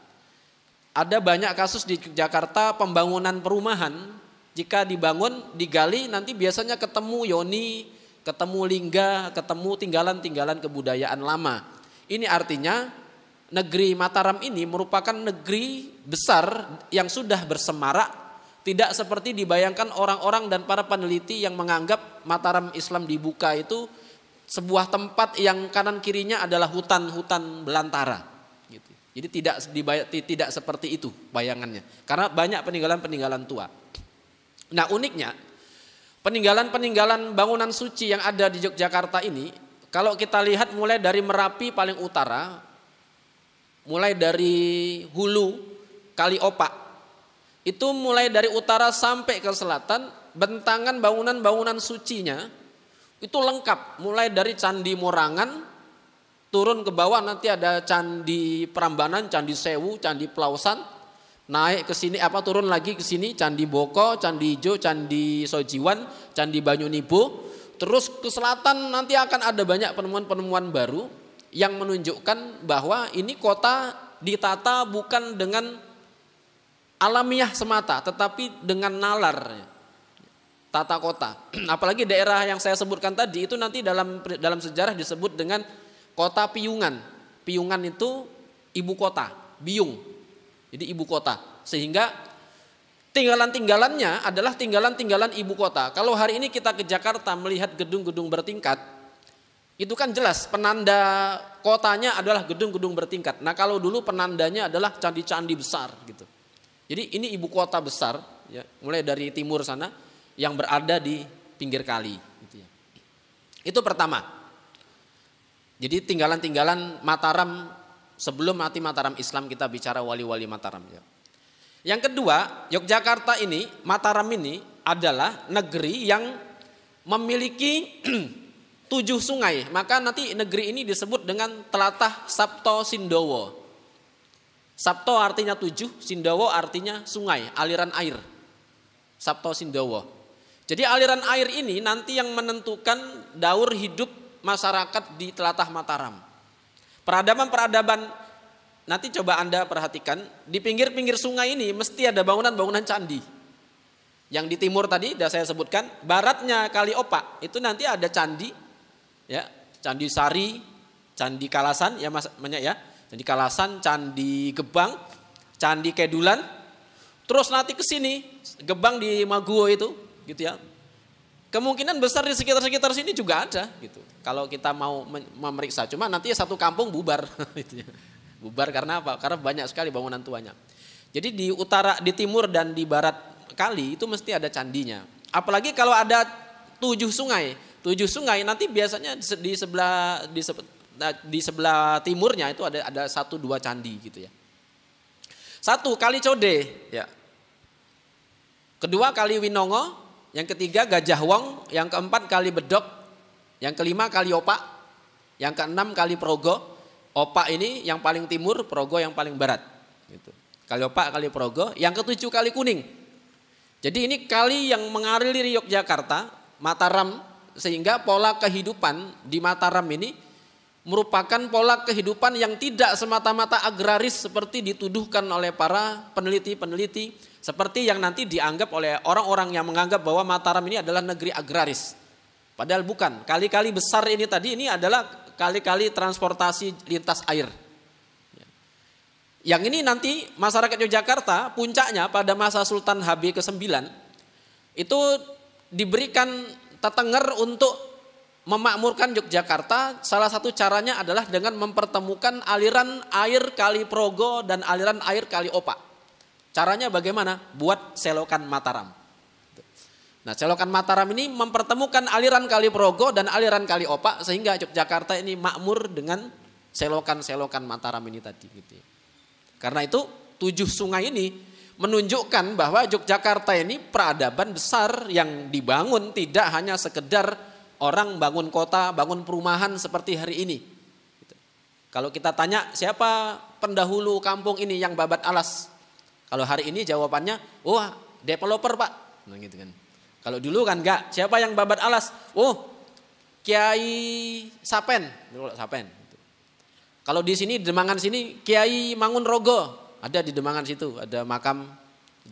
Ada banyak kasus di Jakarta pembangunan perumahan, jika dibangun, digali, nanti biasanya ketemu yoni, ketemu lingga, ketemu tinggalan-tinggalan kebudayaan lama. Ini artinya negeri Mataram ini merupakan negeri besar yang sudah bersemarak, tidak seperti dibayangkan orang-orang dan para peneliti yang menganggap Mataram Islam dibuka itu sebuah tempat yang kanan kirinya adalah hutan-hutan belantara. Jadi tidak seperti itu bayangannya, karena banyak peninggalan-peninggalan tua. Nah, uniknya peninggalan-peninggalan bangunan suci yang ada di Yogyakarta ini, kalau kita lihat mulai dari Merapi paling utara, mulai dari hulu Kali Opak, itu mulai dari utara sampai ke selatan, bentangan bangunan-bangunan sucinya itu lengkap, mulai dari Candi Morangan, turun ke bawah nanti ada Candi Prambanan, Candi Sewu, Candi Plausan, naik ke sini turun lagi ke sini, Candi Boko, Candi Ijo, Candi Sojiwan, Candi Banyunibo. Terus ke selatan nanti akan ada banyak penemuan-penemuan baru yang menunjukkan bahwa ini kota ditata bukan dengan alamiah semata, tetapi dengan nalar tata kota. Apalagi daerah yang saya sebutkan tadi itu nanti dalam sejarah disebut dengan kota Piyungan. Piyungan itu ibu kota, Biyung. Jadi ibu kota. Sehingga tinggalan-tinggalannya adalah tinggalan-tinggalan ibu kota. Kalau hari ini kita ke Jakarta melihat gedung-gedung bertingkat, itu kan jelas penanda kotanya adalah gedung-gedung bertingkat. Nah kalau dulu penandanya adalah candi-candi besar gitu. Jadi ini ibu kota besar, ya, mulai dari timur sana yang berada di pinggir kali. Gitu ya. Itu pertama. Jadi tinggalan-tinggalan Mataram sebelum nanti Mataram Islam kita bicara wali-wali Mataram. Ya. Yang kedua, Yogyakarta ini, Mataram ini adalah negeri yang memiliki 7 sungai. Maka nanti negeri ini disebut dengan Tlatah Sapto Sindowo. Sapto artinya 7, Sindowo artinya sungai, aliran air. Sapto Sindowo. Jadi aliran air ini nanti yang menentukan daur hidup masyarakat di Tlatah Mataram. Peradaban-peradaban nanti coba Anda perhatikan, di pinggir-pinggir sungai ini mesti ada bangunan-bangunan candi. Yang di timur tadi sudah saya sebutkan, baratnya Kali Opak itu nanti ada candi, ya, Candi Sari, Candi Kalasan, ya Mas, banyak ya, Candi Kalasan, Candi Gebang, Candi Kedulan, terus nanti ke sini Gebang di Maguwo itu, gitu ya. Kemungkinan besar di sekitar-sekitar sini juga ada, gitu. Kalau kita mau memeriksa, cuma nanti satu kampung bubar, gitu ya. Bubar karena apa? Karena banyak sekali bangunan tuanya. Jadi di utara, di timur dan di barat kali itu mesti ada candinya. Apalagi kalau ada 7 sungai. 7 sungai nanti biasanya di sebelah timurnya itu ada 1-2 candi gitu ya. 1 Kali Code, ya. Kedua Kali Winongo, yang ketiga Gajah Wong, yang keempat Kali Bedok, yang kelima Kali Opak, yang keenam Kali Progo. Opak ini yang paling timur, Progo yang paling barat. Gitu. Kali Opak, Kali Progo. Yang ketujuh Kali Kuning. Jadi ini kali yang mengalir Yogyakarta, Mataram, sehingga pola kehidupan di Mataram ini merupakan pola kehidupan yang tidak semata-mata agraris seperti dituduhkan oleh para peneliti-peneliti, seperti yang nanti dianggap oleh orang-orang yang menganggap bahwa Mataram ini adalah negeri agraris. Padahal bukan. Kali-kali besar ini tadi ini adalah kali-kali transportasi lintas air. Yang ini nanti masyarakat Yogyakarta puncaknya pada masa Sultan HB ke-9 itu diberikan tetenger untuk memakmurkan Yogyakarta. Salah satu caranya adalah dengan mempertemukan aliran air Kali Progo dan aliran air Kali Opak. Caranya bagaimana? Buat selokan Mataram. Nah, selokan Mataram ini mempertemukan aliran Kali Progo dan aliran Kali Opak sehingga Yogyakarta ini makmur dengan selokan-selokan Mataram ini tadi. Gitu. Karena itu 7 sungai ini menunjukkan bahwa Yogyakarta ini peradaban besar yang dibangun tidak hanya sekedar orang bangun kota, bangun perumahan seperti hari ini. Gitu. Kalau kita tanya siapa pendahulu kampung ini yang babat alas? Kalau hari ini jawabannya, wah developer Pak. Nah, gitu kan. Kalau dulu kan enggak, siapa yang babat alas? Oh, Kiai Sapen, Sapen. Kalau di sini di Demangan sini Kiai Mangunrogo, ada di Demangan situ, ada makam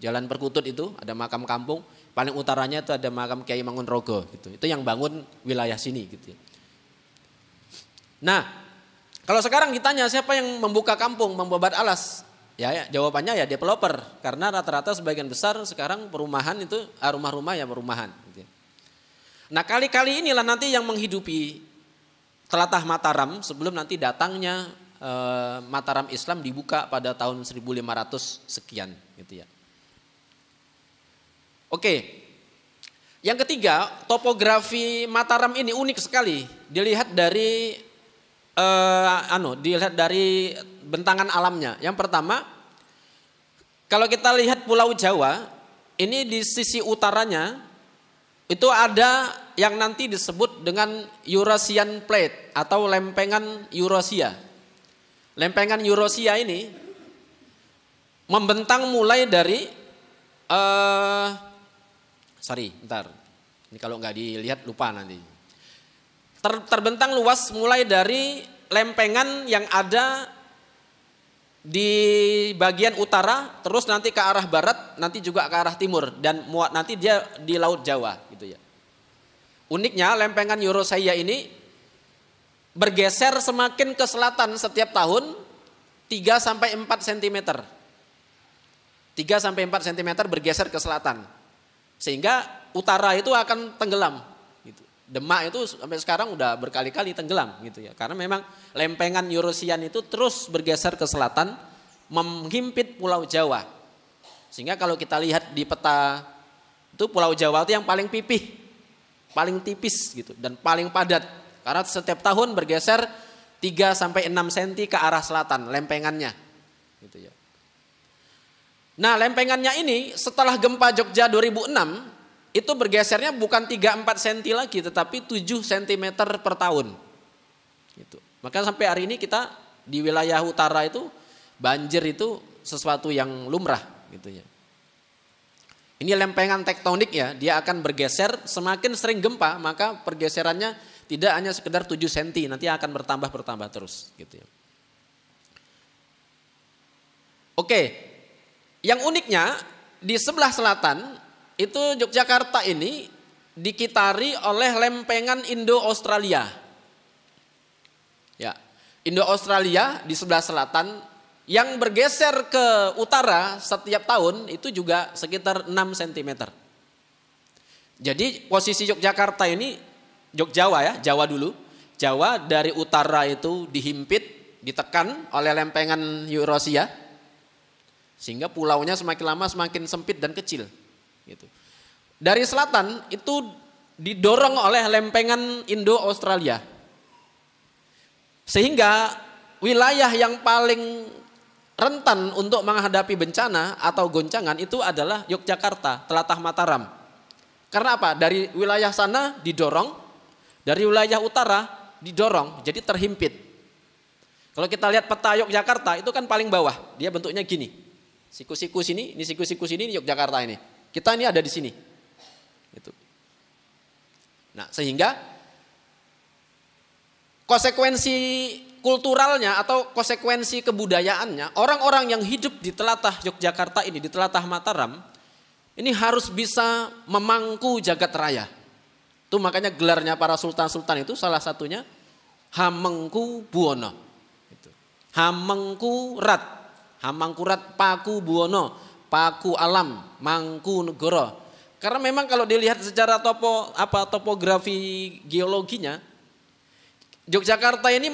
Jalan Perkutut itu, ada makam kampung. Paling utaranya itu ada makam Kiai Mangunrogo gitu. Itu yang bangun wilayah sini gitu. Nah, kalau sekarang ditanya siapa yang membuka kampung, membabat alas? Ya, jawabannya ya developer, karena rata-rata sebagian besar sekarang perumahan itu rumah-rumah ya perumahan. Gitu. Nah kali-kali inilah nanti yang menghidupi Tlatah Mataram sebelum nanti datangnya Mataram Islam dibuka pada tahun 1500 sekian, gitu ya. Oke, yang ketiga topografi Mataram ini unik sekali, dilihat dari dilihat dari bentangan alamnya. Yang pertama, kalau kita lihat Pulau Jawa, ini di sisi utaranya itu ada yang nanti disebut dengan Eurasian Plate atau lempengan Eurasia. Lempengan Eurasia ini membentang mulai dari ini kalau nggak dilihat lupa nanti. Terbentang luas mulai dari lempengan yang ada di bagian utara, terus nanti ke arah barat, nanti juga ke arah timur, dan nanti dia di Laut Jawa gitu ya. Uniknya lempengan Eurosia ini bergeser semakin ke selatan setiap tahun 3 sampai 4 cm. 3 sampai 4 cm bergeser ke selatan. Sehingga utara itu akan tenggelam gitu. Demak itu sampai sekarang udah berkali-kali tenggelam gitu ya. Karena memang lempengan Eurasian itu terus bergeser ke selatan menghimpit Pulau Jawa. Sehingga kalau kita lihat di peta itu Pulau Jawa itu yang paling pipih, paling tipis gitu dan paling padat. Karena setiap tahun bergeser 3 sampai 6 cm ke arah selatan lempengannya gitu ya. Nah, lempengannya ini setelah gempa Jogja 2006 itu bergesernya bukan 3-4 cm lagi, tetapi 7 cm per tahun. Gitu. Maka sampai hari ini kita di wilayah utara itu banjir itu sesuatu yang lumrah gitu ya. Ini lempengan tektonik ya, dia akan bergeser semakin sering gempa, maka pergeserannya tidak hanya sekedar 7 cm, nanti akan bertambah terus gitu ya. Oke. Yang uniknya di sebelah selatan itu Yogyakarta ini dikitari oleh lempengan Indo-Australia. Ya, Indo-Australia di sebelah selatan yang bergeser ke utara setiap tahun itu juga sekitar 6 cm. Jadi posisi Yogyakarta ini, Jawa ya, Jawa dulu. Jawa dari utara itu dihimpit, ditekan oleh lempengan Eurasia. Sehingga pulaunya semakin lama semakin sempit dan kecil. Gitu. Dari selatan itu didorong oleh lempengan Indo-Australia. Sehingga wilayah yang paling rentan untuk menghadapi bencana atau goncangan itu adalah Yogyakarta, Tlatah Mataram. Karena apa? Dari wilayah sana didorong, dari wilayah utara didorong, jadi terhimpit. Kalau kita lihat peta Yogyakarta itu kan paling bawah, dia bentuknya gini. Siku-siku sini, ini siku-siku sini, ini Yogyakarta ini. Kita ini ada di sini. Gitu. Nah, sehingga konsekuensi kulturalnya atau konsekuensi kebudayaannya, orang-orang yang hidup di telatah Yogyakarta ini, di telatah Mataram, ini harus bisa memangku jagat raya. Itu makanya gelarnya para sultan-sultan itu salah satunya Hamengku Buwono. Hamengkurat. Hamangkurat Paku Buwono, Paku Alam, Mangku Negoro. Karena memang kalau dilihat secara topografi geologinya, Yogyakarta ini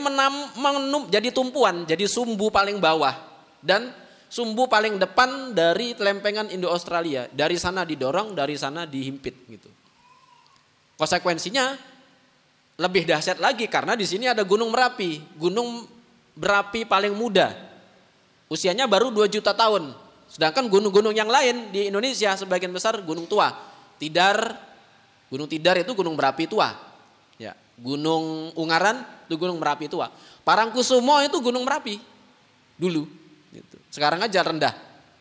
jadi tumpuan, jadi sumbu paling bawah dan sumbu paling depan dari lempengan Indo-Australia. Dari sana didorong, dari sana dihimpit gitu. Konsekuensinya lebih dahsyat lagi karena di sini ada Gunung Merapi, gunung berapi paling muda. Usianya baru 2 juta tahun. Sedangkan gunung-gunung yang lain di Indonesia sebagian besar gunung tua. Gunung Tidar itu gunung berapi tua. Ya, Gunung Ungaran itu gunung berapi tua. Parangkusumo itu gunung Merapi dulu. Gitu. Sekarang aja rendah.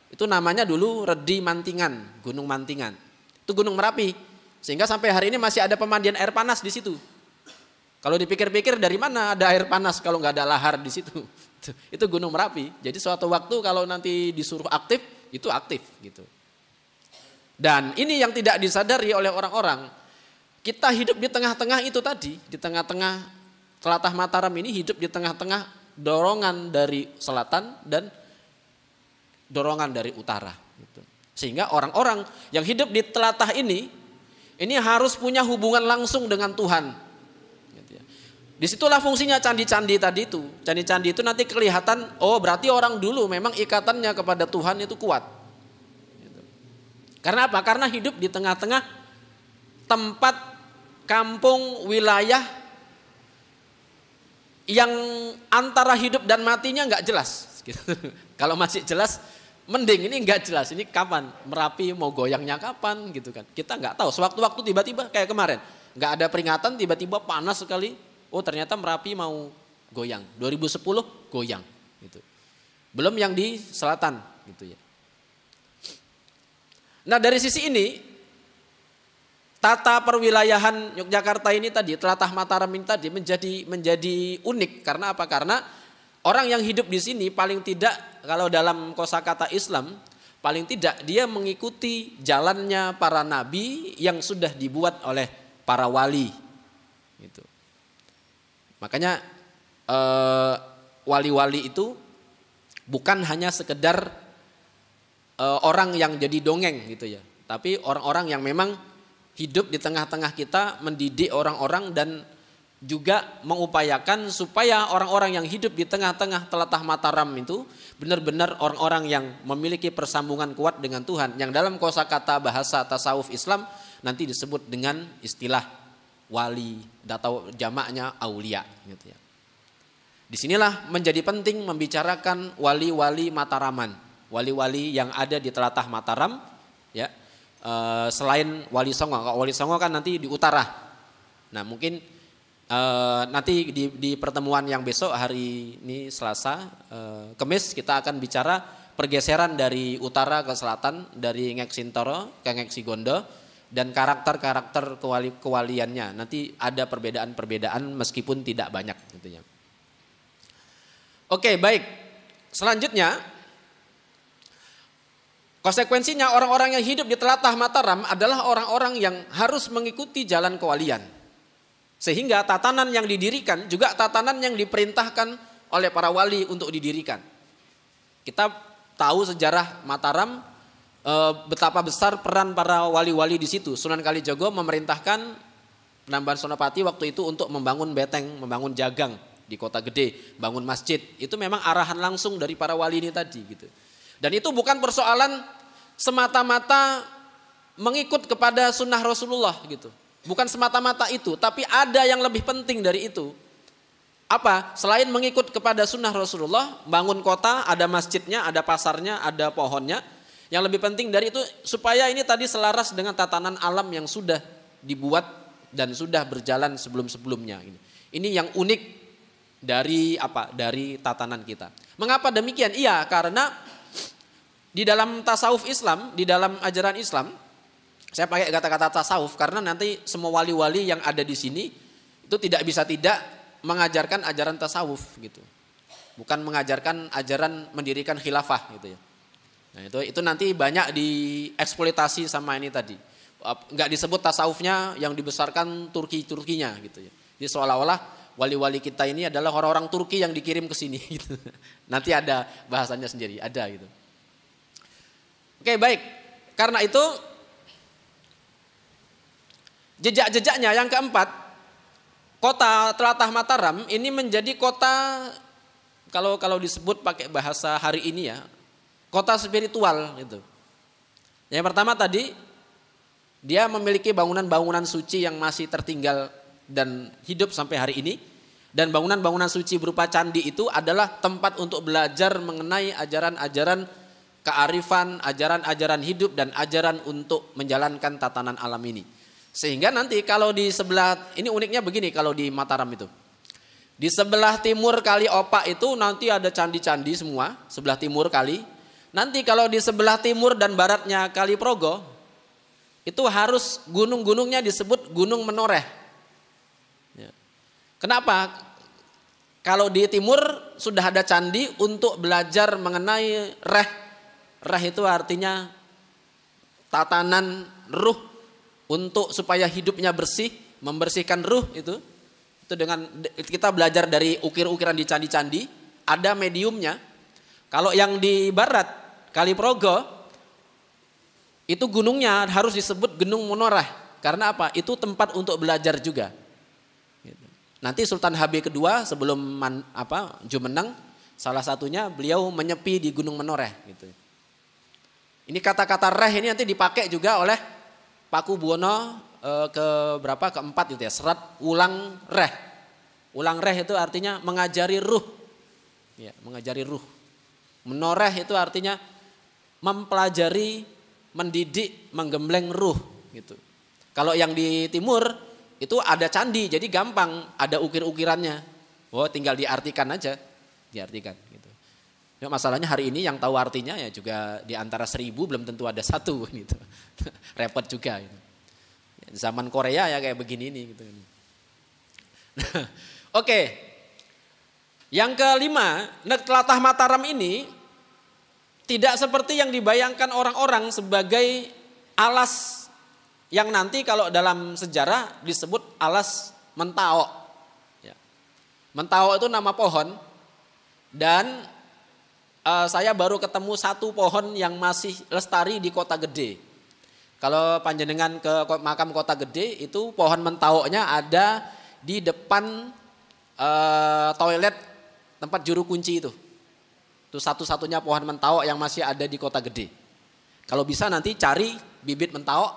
Itu namanya dulu Redi Mantingan, Gunung Mantingan. Itu gunung Merapi. Sehingga sampai hari ini masih ada pemandian air panas di situ. Kalau dipikir-pikir dari mana ada air panas kalau nggak ada lahar di situ. Itu Gunung Merapi. Jadi suatu waktu kalau nanti disuruh aktif, itu aktif gitu. Dan ini yang tidak disadari oleh orang-orang. Kita hidup di tengah-tengah itu tadi, di tengah-tengah Tlatah Mataram ini hidup di tengah-tengah dorongan dari selatan dan dorongan dari utara. Gitu. Sehingga orang-orang yang hidup di telatah ini harus punya hubungan langsung dengan Tuhan. Disitulah fungsinya candi-candi tadi itu. Candi-candi itu nanti kelihatan, oh berarti orang dulu memang ikatannya kepada Tuhan itu kuat. Gitu. Karena apa? Karena hidup di tengah-tengah tempat kampung wilayah yang antara hidup dan matinya nggak jelas. Gitu. Kalau masih jelas, mending. Ini nggak jelas. Ini kapan? Merapi mau goyangnya kapan? Gitu kan? Kita nggak tahu. Sewaktu-waktu tiba-tiba kayak kemarin, nggak ada peringatan, tiba-tiba panas sekali. Oh ternyata Merapi mau goyang, 2010 goyang gitu. Belum yang di selatan, gitu ya. Nah dari sisi ini tata perwilayahan Yogyakarta ini tadi, Tlatah Mataram ini tadi menjadi unik. Karena apa? Karena orang yang hidup di sini paling tidak, kalau dalam kosakata Islam, paling tidak dia mengikuti jalannya para nabi yang sudah dibuat oleh para wali. Gitu. Makanya wali-wali itu bukan hanya sekedar orang yang jadi dongeng gitu ya, tapi orang-orang yang memang hidup di tengah-tengah kita, mendidik orang-orang dan juga mengupayakan supaya orang-orang yang hidup di tengah-tengah Tlatah Mataram itu benar-benar orang-orang yang memiliki persambungan kuat dengan Tuhan, yang dalam kosakata bahasa tasawuf Islam nanti disebut dengan istilah wali atau jamaknya aulia gitu ya. Disinilah menjadi penting membicarakan wali-wali Mataraman, wali-wali yang ada di Tlatah Mataram ya. Selain Wali Songo, Wali Songo kan nanti di utara. Nah mungkin nanti di pertemuan yang besok hari ini Selasa, Kemis kita akan bicara pergeseran dari utara ke selatan, dari Ngek Sintoro ke Ngek Sigondo, dan karakter-karakter kewaliannya. Nanti ada perbedaan-perbedaan meskipun tidak banyak gitu ya. Oke, baik. Selanjutnya, konsekuensinya orang-orang yang hidup di Tlatah Mataram adalah orang-orang yang harus mengikuti jalan kewalian. Sehingga tatanan yang didirikan juga tatanan yang diperintahkan oleh para wali untuk didirikan. Kita tahu sejarah Mataram, betapa besar peran para wali-wali di situ. Sunan Kalijogo memerintahkan Penambahan Sonopati waktu itu untuk membangun beteng, membangun jagang di Kota Gede, bangun masjid. Itu memang arahan langsung dari para wali ini tadi gitu. Dan itu bukan persoalan semata-mata mengikut kepada sunnah Rasulullah gitu. Bukan semata-mata itu, tapi ada yang lebih penting dari itu. Apa? Selain mengikut kepada sunnah Rasulullah, bangun kota, ada masjidnya, ada pasarnya, ada pohonnya. Yang lebih penting dari itu supaya ini tadi selaras dengan tatanan alam yang sudah dibuat dan sudah berjalan sebelum-sebelumnya. Ini yang unik dari apa? Dari tatanan kita. Mengapa demikian? Iya, karena di dalam tasawuf Islam, di dalam ajaran Islam, saya pakai kata-kata tasawuf karena nanti semua wali-wali yang ada di sini itu tidak bisa tidak mengajarkan ajaran tasawuf gitu. Bukan mengajarkan ajaran mendirikan khilafah gitu ya. Nah, itu nanti banyak dieksploitasi sama ini tadi. Enggak disebut tasawufnya yang dibesarkan Turkinya gitu ya. Jadi seolah-olah wali-wali kita ini adalah orang-orang Turki yang dikirim ke sini gitu. Nanti ada bahasanya sendiri, ada gitu. Oke, baik. Karena itu jejak-jejaknya yang keempat, kota Tlatah Mataram ini menjadi kota, kalau disebut pakai bahasa hari ini ya, kota spiritual gitu. Yang pertama tadi, dia memiliki bangunan-bangunan suci yang masih tertinggal dan hidup sampai hari ini. Dan bangunan-bangunan suci berupa candi itu adalah tempat untuk belajar mengenai ajaran-ajaran kearifan, ajaran-ajaran hidup dan ajaran untuk menjalankan tatanan alam ini. Sehingga nanti kalau di sebelah, ini uniknya begini kalau di Mataram itu. Di sebelah timur Kali Opak itu nanti ada candi-candi semua, sebelah timur kali. Nanti kalau di sebelah timur dan baratnya Kali Progo, itu harus gunung-gunungnya disebut Gunung Menoreh. Ya. Kenapa? Kalau di timur sudah ada candi untuk belajar mengenai reh. Reh itu artinya tatanan ruh untuk supaya hidupnya bersih, membersihkan ruh itu dengan kita belajar dari ukir-ukiran di candi-candi, ada mediumnya. Kalau yang di barat Kali Progo itu gunungnya harus disebut Gunung Menoreh. Karena apa? Itu tempat untuk belajar juga. Nanti Sultan HB kedua sebelum Jumeneng, salah satunya beliau menyepi di Gunung Menoreh gitu. Ini kata-kata reh ini nanti dipakai juga oleh Paku Buwono keempat gitu ya, serat ulang reh. Ulang reh itu artinya mengajari ruh. Ya, mengajari ruh. Menoreh itu artinya mempelajari, mendidik, menggembleng ruh gitu. Kalau yang di timur itu ada candi, jadi gampang, ada ukir-ukirannya. Oh, tinggal diartikan aja, diartikan gitu. Ya, masalahnya hari ini yang tahu artinya ya juga di antara 1000 belum tentu ada satu gitu. Repot juga gitu. Zaman Korea ya kayak begini nih gitu. Oke. Yang kelima, Tlatah Mataram ini tidak seperti yang dibayangkan orang-orang sebagai alas yang nanti kalau dalam sejarah disebut alas Mentao. Ya. Mentao itu nama pohon dan saya baru ketemu satu pohon yang masih lestari di Kota Gede. Kalau panjenengan ke makam Kota Gede itu pohon mentaoknya ada di depan toilet tempat juru kunci itu. Itu satu-satunya pohon mentaok yang masih ada di Kota Gede. Kalau bisa nanti cari bibit mentaok,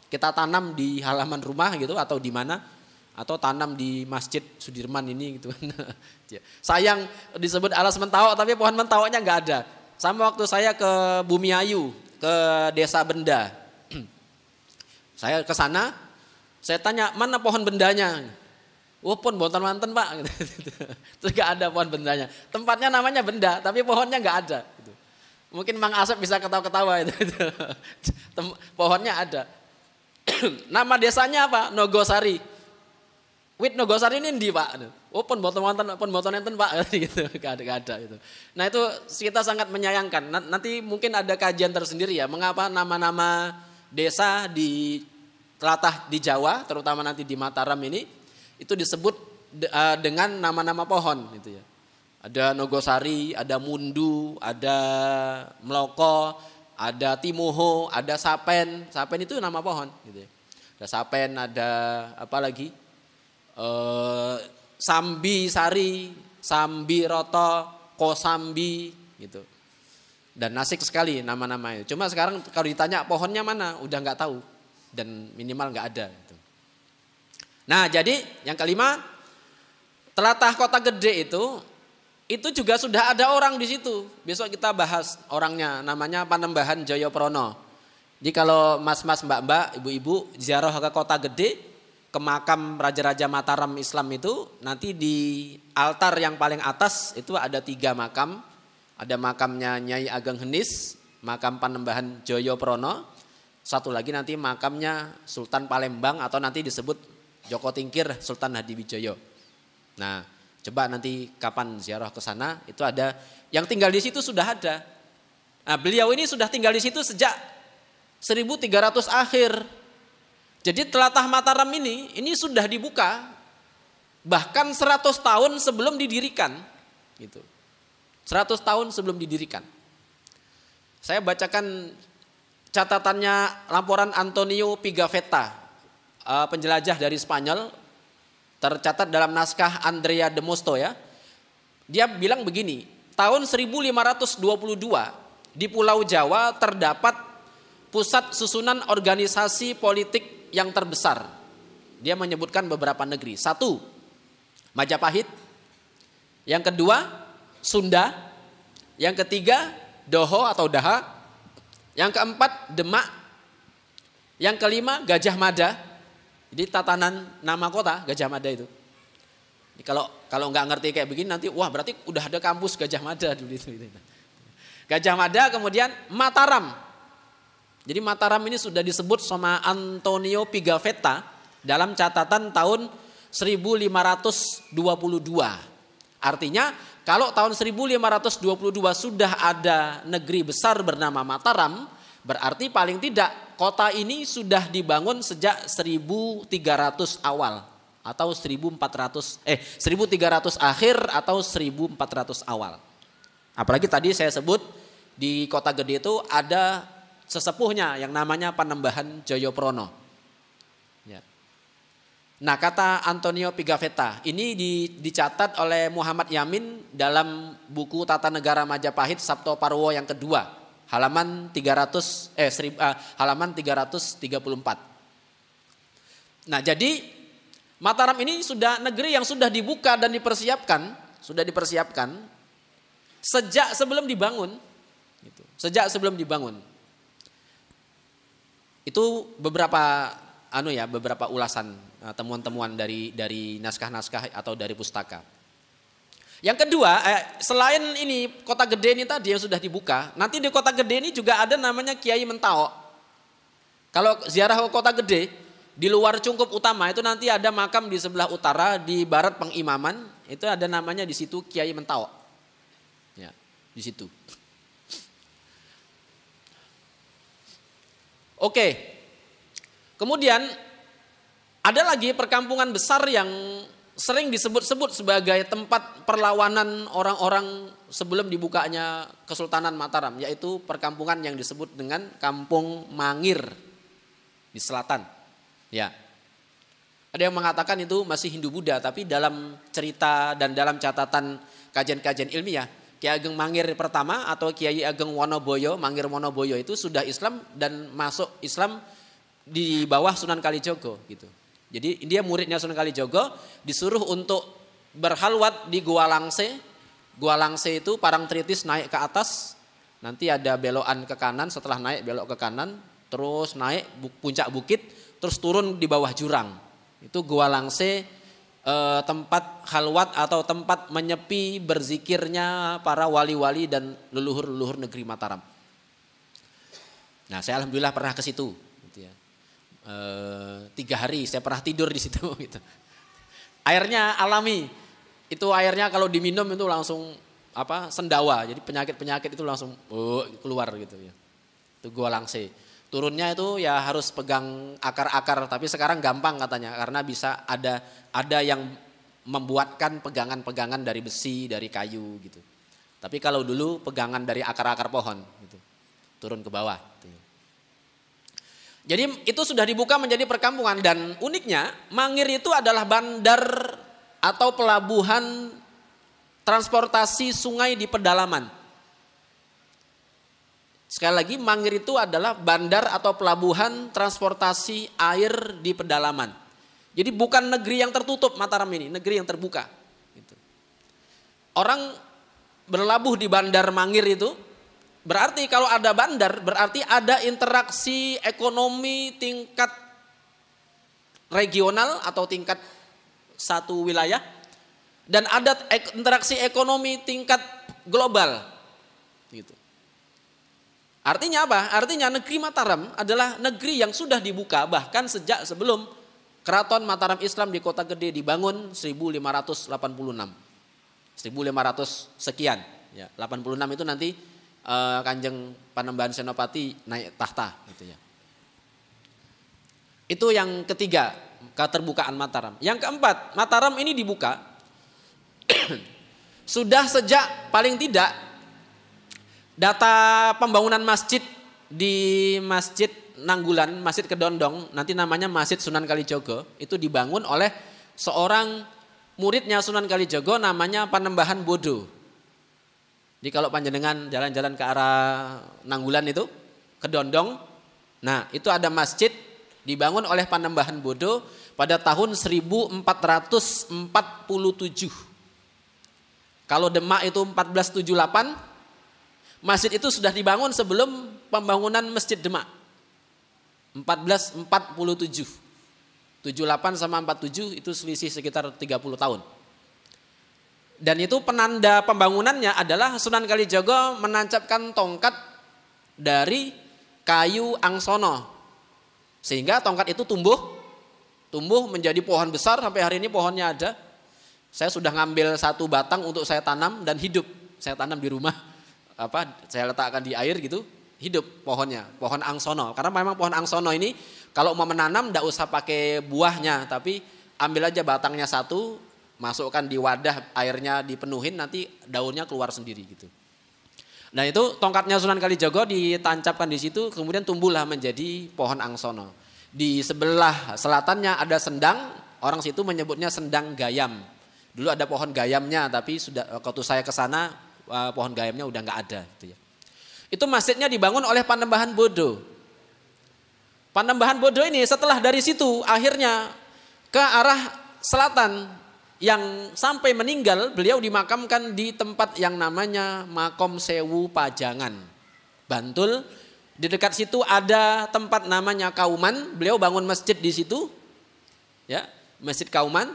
kita tanam di halaman rumah gitu atau di mana, atau tanam di Masjid Sudirman ini gitu. Sayang disebut alas mentaok tapi pohon mentaoknya nggak ada. Sama waktu saya ke Bumiayu, ke Desa Benda. Saya ke sana, saya tanya mana pohon bendanya. Oh pun boten manten Pak. Terus gak ada pohon bendanya. Tempatnya namanya benda, tapi pohonnya gak ada. Mungkin Mang Asep bisa ketawa-ketawa itu. Pohonnya ada. Nama desanya apa? Nogosari. Wit Nogosari ini ndi Pak? Oh pun boten manten Pak. Gitu. Gak ada gitu. Nah itu kita sangat menyayangkan. Nanti mungkin ada kajian tersendiri ya. Mengapa nama-nama desa di telatah di Jawa, terutama nanti di Mataram ini, itu disebut dengan nama-nama pohon gitu ya. Ada Nogosari, ada Mundu, ada Mloko, ada Timoho, ada Sapen. Sapen itu nama pohon gitu ya. Ada Sapen, ada apa lagi? Sambi Sari, Sambi Roto, Kosambi gitu. Dan asik sekali nama-nama itu. Cuma sekarang kalau ditanya pohonnya mana, udah nggak tahu dan minimal nggak ada. Gitu. Nah jadi yang kelima, telatah Kota Gede itu juga sudah ada orang di situ. Besok kita bahas orangnya, namanya Panembahan Jayaprana. Jadi kalau mas-mas, mbak-mbak, ibu-ibu ziarah ke Kota Gede, ke makam Raja-Raja Mataram Islam itu, nanti di altar yang paling atas itu ada 3 makam. Ada makamnya Nyai Ageng Henis, makam Panembahan Jayaprana. Satu lagi nanti makamnya Sultan Palembang atau nanti disebut Joko Tingkir Sultan Hadiwijaya. Nah, coba nanti kapan ziarah ke sana itu ada yang tinggal di situ sudah ada. Nah, beliau ini sudah tinggal di situ sejak 1300 akhir. Jadi telatah Mataram ini sudah dibuka bahkan 100 tahun sebelum didirikan gitu. 100 tahun sebelum didirikan. Saya bacakan catatannya laporan Antonio Pigafetta, penjelajah dari Spanyol, tercatat dalam naskah Andrea de Mosto ya. Dia bilang begini, tahun 1522 di Pulau Jawa terdapat pusat susunan organisasi politik yang terbesar. Dia menyebutkan beberapa negeri. 1, Majapahit. Yang kedua, Sunda. Yang ketiga, Doho atau Daha. Yang keempat, Demak. Yang kelima, Gajah Mada. Jadi tatanan nama kota Gajah Mada itu. Jadi kalau nggak ngerti kayak begini nanti wah berarti udah ada kampus Gajah Mada dulu itu. Gajah Mada, kemudian Mataram. Jadi Mataram ini sudah disebut sama Antonio Pigafetta dalam catatan tahun 1522. Artinya kalau tahun 1522 sudah ada negeri besar bernama Mataram, berarti paling tidak kota ini sudah dibangun sejak 1300 awal atau 1300 akhir atau 1400 awal. Apalagi tadi saya sebut di Kota Gede itu ada sesepuhnya yang namanya Panembahan Jayaprana. Ya. Nah, kata Antonio Pigafetta ini dicatat oleh Muhammad Yamin dalam buku Tata Negara Majapahit Sabto Parwo yang kedua, halaman 334. Nah, jadi Mataram ini sudah negeri yang sudah dibuka dan dipersiapkan sejak sebelum dibangun. Sejak sebelum dibangun. Itu beberapa ulasan temuan-temuan dari naskah-naskah atau dari pustaka. Yang kedua, selain ini Kota Gede ini tadi yang sudah dibuka, nanti di Kota Gede ini juga ada namanya Kiai Mentao. Kalau ziarah ke Kota Gede, di luar Cungkup Utama itu nanti ada makam di sebelah utara di barat pengimaman, itu ada namanya di situ Kiai Mentao. Ya, di situ. Oke. Kemudian ada lagi perkampungan besar yang sering disebut-sebut sebagai tempat perlawanan orang-orang sebelum dibukanya Kesultanan Mataram, yaitu perkampungan yang disebut dengan Kampung Mangir di selatan. Ya. Ada yang mengatakan itu masih Hindu-Buddha, tapi dalam cerita dan dalam catatan kajian-kajian ilmiah, Kiai Ageng Mangir pertama atau Kiai Ageng Wonoboyo, Mangir Wonoboyo itu sudah Islam dan masuk Islam di bawah Sunan Kalijogo gitu. Jadi dia muridnya Sunan Kalijogo, disuruh untuk berhalwat di Gua Langse. Gua Langse itu Parangtritis naik ke atas, nanti ada belokan ke kanan, setelah naik belok ke kanan, terus naik puncak bukit, terus turun di bawah jurang. Itu Gua Langse, tempat halwat atau tempat menyepi berzikirnya para wali-wali dan leluhur-leluhur negeri Mataram. Nah, saya alhamdulillah pernah ke situ. 3 hari saya pernah tidur di situ gitu. Airnya alami. Itu airnya kalau diminum itu langsung sendawa. Jadi penyakit-penyakit itu langsung keluar gitu ya. Itu Gua Langse. Turunnya itu ya harus pegang akar-akar, tapi sekarang gampang katanya karena bisa ada yang membuatkan pegangan-pegangan dari besi, dari kayu gitu. Tapi kalau dulu pegangan dari akar-akar pohon gitu. Turun ke bawah gitu. Jadi itu sudah dibuka menjadi perkampungan dan uniknya Mangir itu adalah bandar atau pelabuhan transportasi sungai di pedalaman. Sekali lagi Mangir itu adalah bandar atau pelabuhan transportasi air di pedalaman. Jadi bukan negeri yang tertutup Mataram ini, negeri yang terbuka. Gitu. Orang berlabuh di bandar Mangir itu. Berarti kalau ada bandar, berarti ada interaksi ekonomi tingkat regional atau tingkat satu wilayah. Dan ada interaksi ekonomi tingkat global. Gitu. Artinya apa? Artinya negeri Mataram adalah negeri yang sudah dibuka bahkan sejak sebelum Keraton Mataram Islam di Kota Gede dibangun 1586. 1500 sekian. Ya, 86 itu nanti Kanjeng Panembahan Senopati naik tahta gitu ya. Itu yang ketiga, keterbukaan Mataram. Yang keempat, Mataram ini dibuka sudah sejak paling tidak data pembangunan masjid di Masjid Nanggulan, Masjid Kedondong, nanti namanya Masjid Sunan Kalijogo, itu dibangun oleh seorang muridnya Sunan Kalijogo namanya Panembahan Bodo. Jadi kalau panjenengan jalan-jalan ke arah Nanggulan itu, ke Dondong, nah itu ada masjid dibangun oleh Panembahan Bodo pada tahun 1447. Kalau Demak itu 1478, masjid itu sudah dibangun sebelum pembangunan Masjid Demak. 1447. 78 sama 47 itu selisih sekitar 30 tahun. Dan itu penanda pembangunannya adalah Sunan Kalijogo menancapkan tongkat dari kayu angsono. Sehingga tongkat itu tumbuh menjadi pohon besar sampai hari ini pohonnya ada. Saya sudah ngambil satu batang untuk saya tanam dan hidup. Saya tanam di rumah, saya letakkan di air gitu, hidup pohonnya, pohon angsono. Karena memang pohon angsono ini kalau mau menanam tidak usah pakai buahnya, tapi ambil aja batangnya satu, masukkan di wadah, airnya dipenuhin, nanti daunnya keluar sendiri gitu. Nah itu tongkatnya Sunan Kalijogo ditancapkan di situ, kemudian tumbuhlah menjadi pohon angsono. Di sebelah selatannya ada sendang, orang situ menyebutnya sendang gayam. Dulu ada pohon gayamnya, tapi sudah waktu saya ke sana pohon gayamnya udah nggak ada. Gitu ya. Itu masjidnya dibangun oleh Panembahan Bodo. Panembahan Bodo ini setelah dari situ akhirnya ke arah selatan. Yang sampai meninggal beliau dimakamkan di tempat yang namanya Makom Sewu Pajangan, Bantul. Di dekat situ ada tempat namanya Kauman, beliau bangun masjid di situ, ya Masjid Kauman.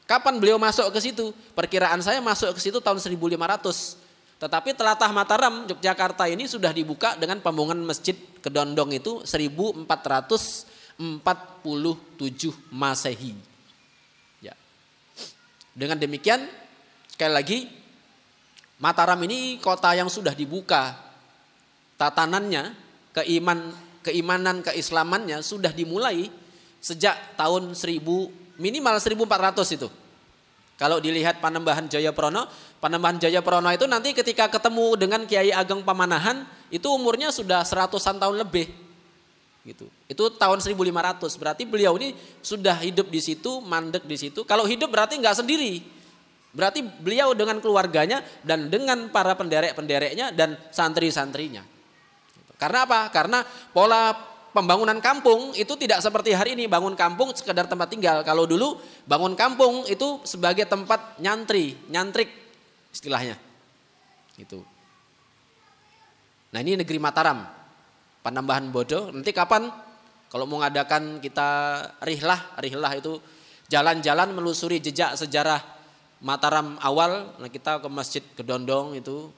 Kapan beliau masuk ke situ? Perkiraan saya masuk ke situ tahun 1500. Tetapi Telatah Mataram, Yogyakarta ini sudah dibuka dengan pembangunan Masjid Kedondong itu 1447 Masehi. Ya. Dengan demikian, sekali lagi, Mataram ini kota yang sudah dibuka. Tatanannya, keimanan, keislamannya sudah dimulai sejak tahun minimal 1400 itu. Kalau dilihat Panembahan Jayaprono itu nanti ketika ketemu dengan Kiai Ageng Pamanahan itu umurnya sudah 100-an tahun lebih. Gitu. Itu tahun 1500. Berarti beliau ini sudah hidup di situ, mandek di situ. Kalau hidup berarti enggak sendiri. Berarti beliau dengan keluarganya dan dengan para penderek-pendereknya dan santri-santrinya. Karena apa? Karena pola pembangunan kampung itu tidak seperti hari ini bangun kampung sekedar tempat tinggal. Kalau dulu bangun kampung itu sebagai tempat nyantrik istilahnya. Gitu. Nah ini negeri Mataram, Panembahan Bodo. Nanti kapan kalau mau ngadakan kita rihlah itu jalan-jalan melusuri jejak sejarah Mataram awal. Nah kita ke Masjid Kedondong itu,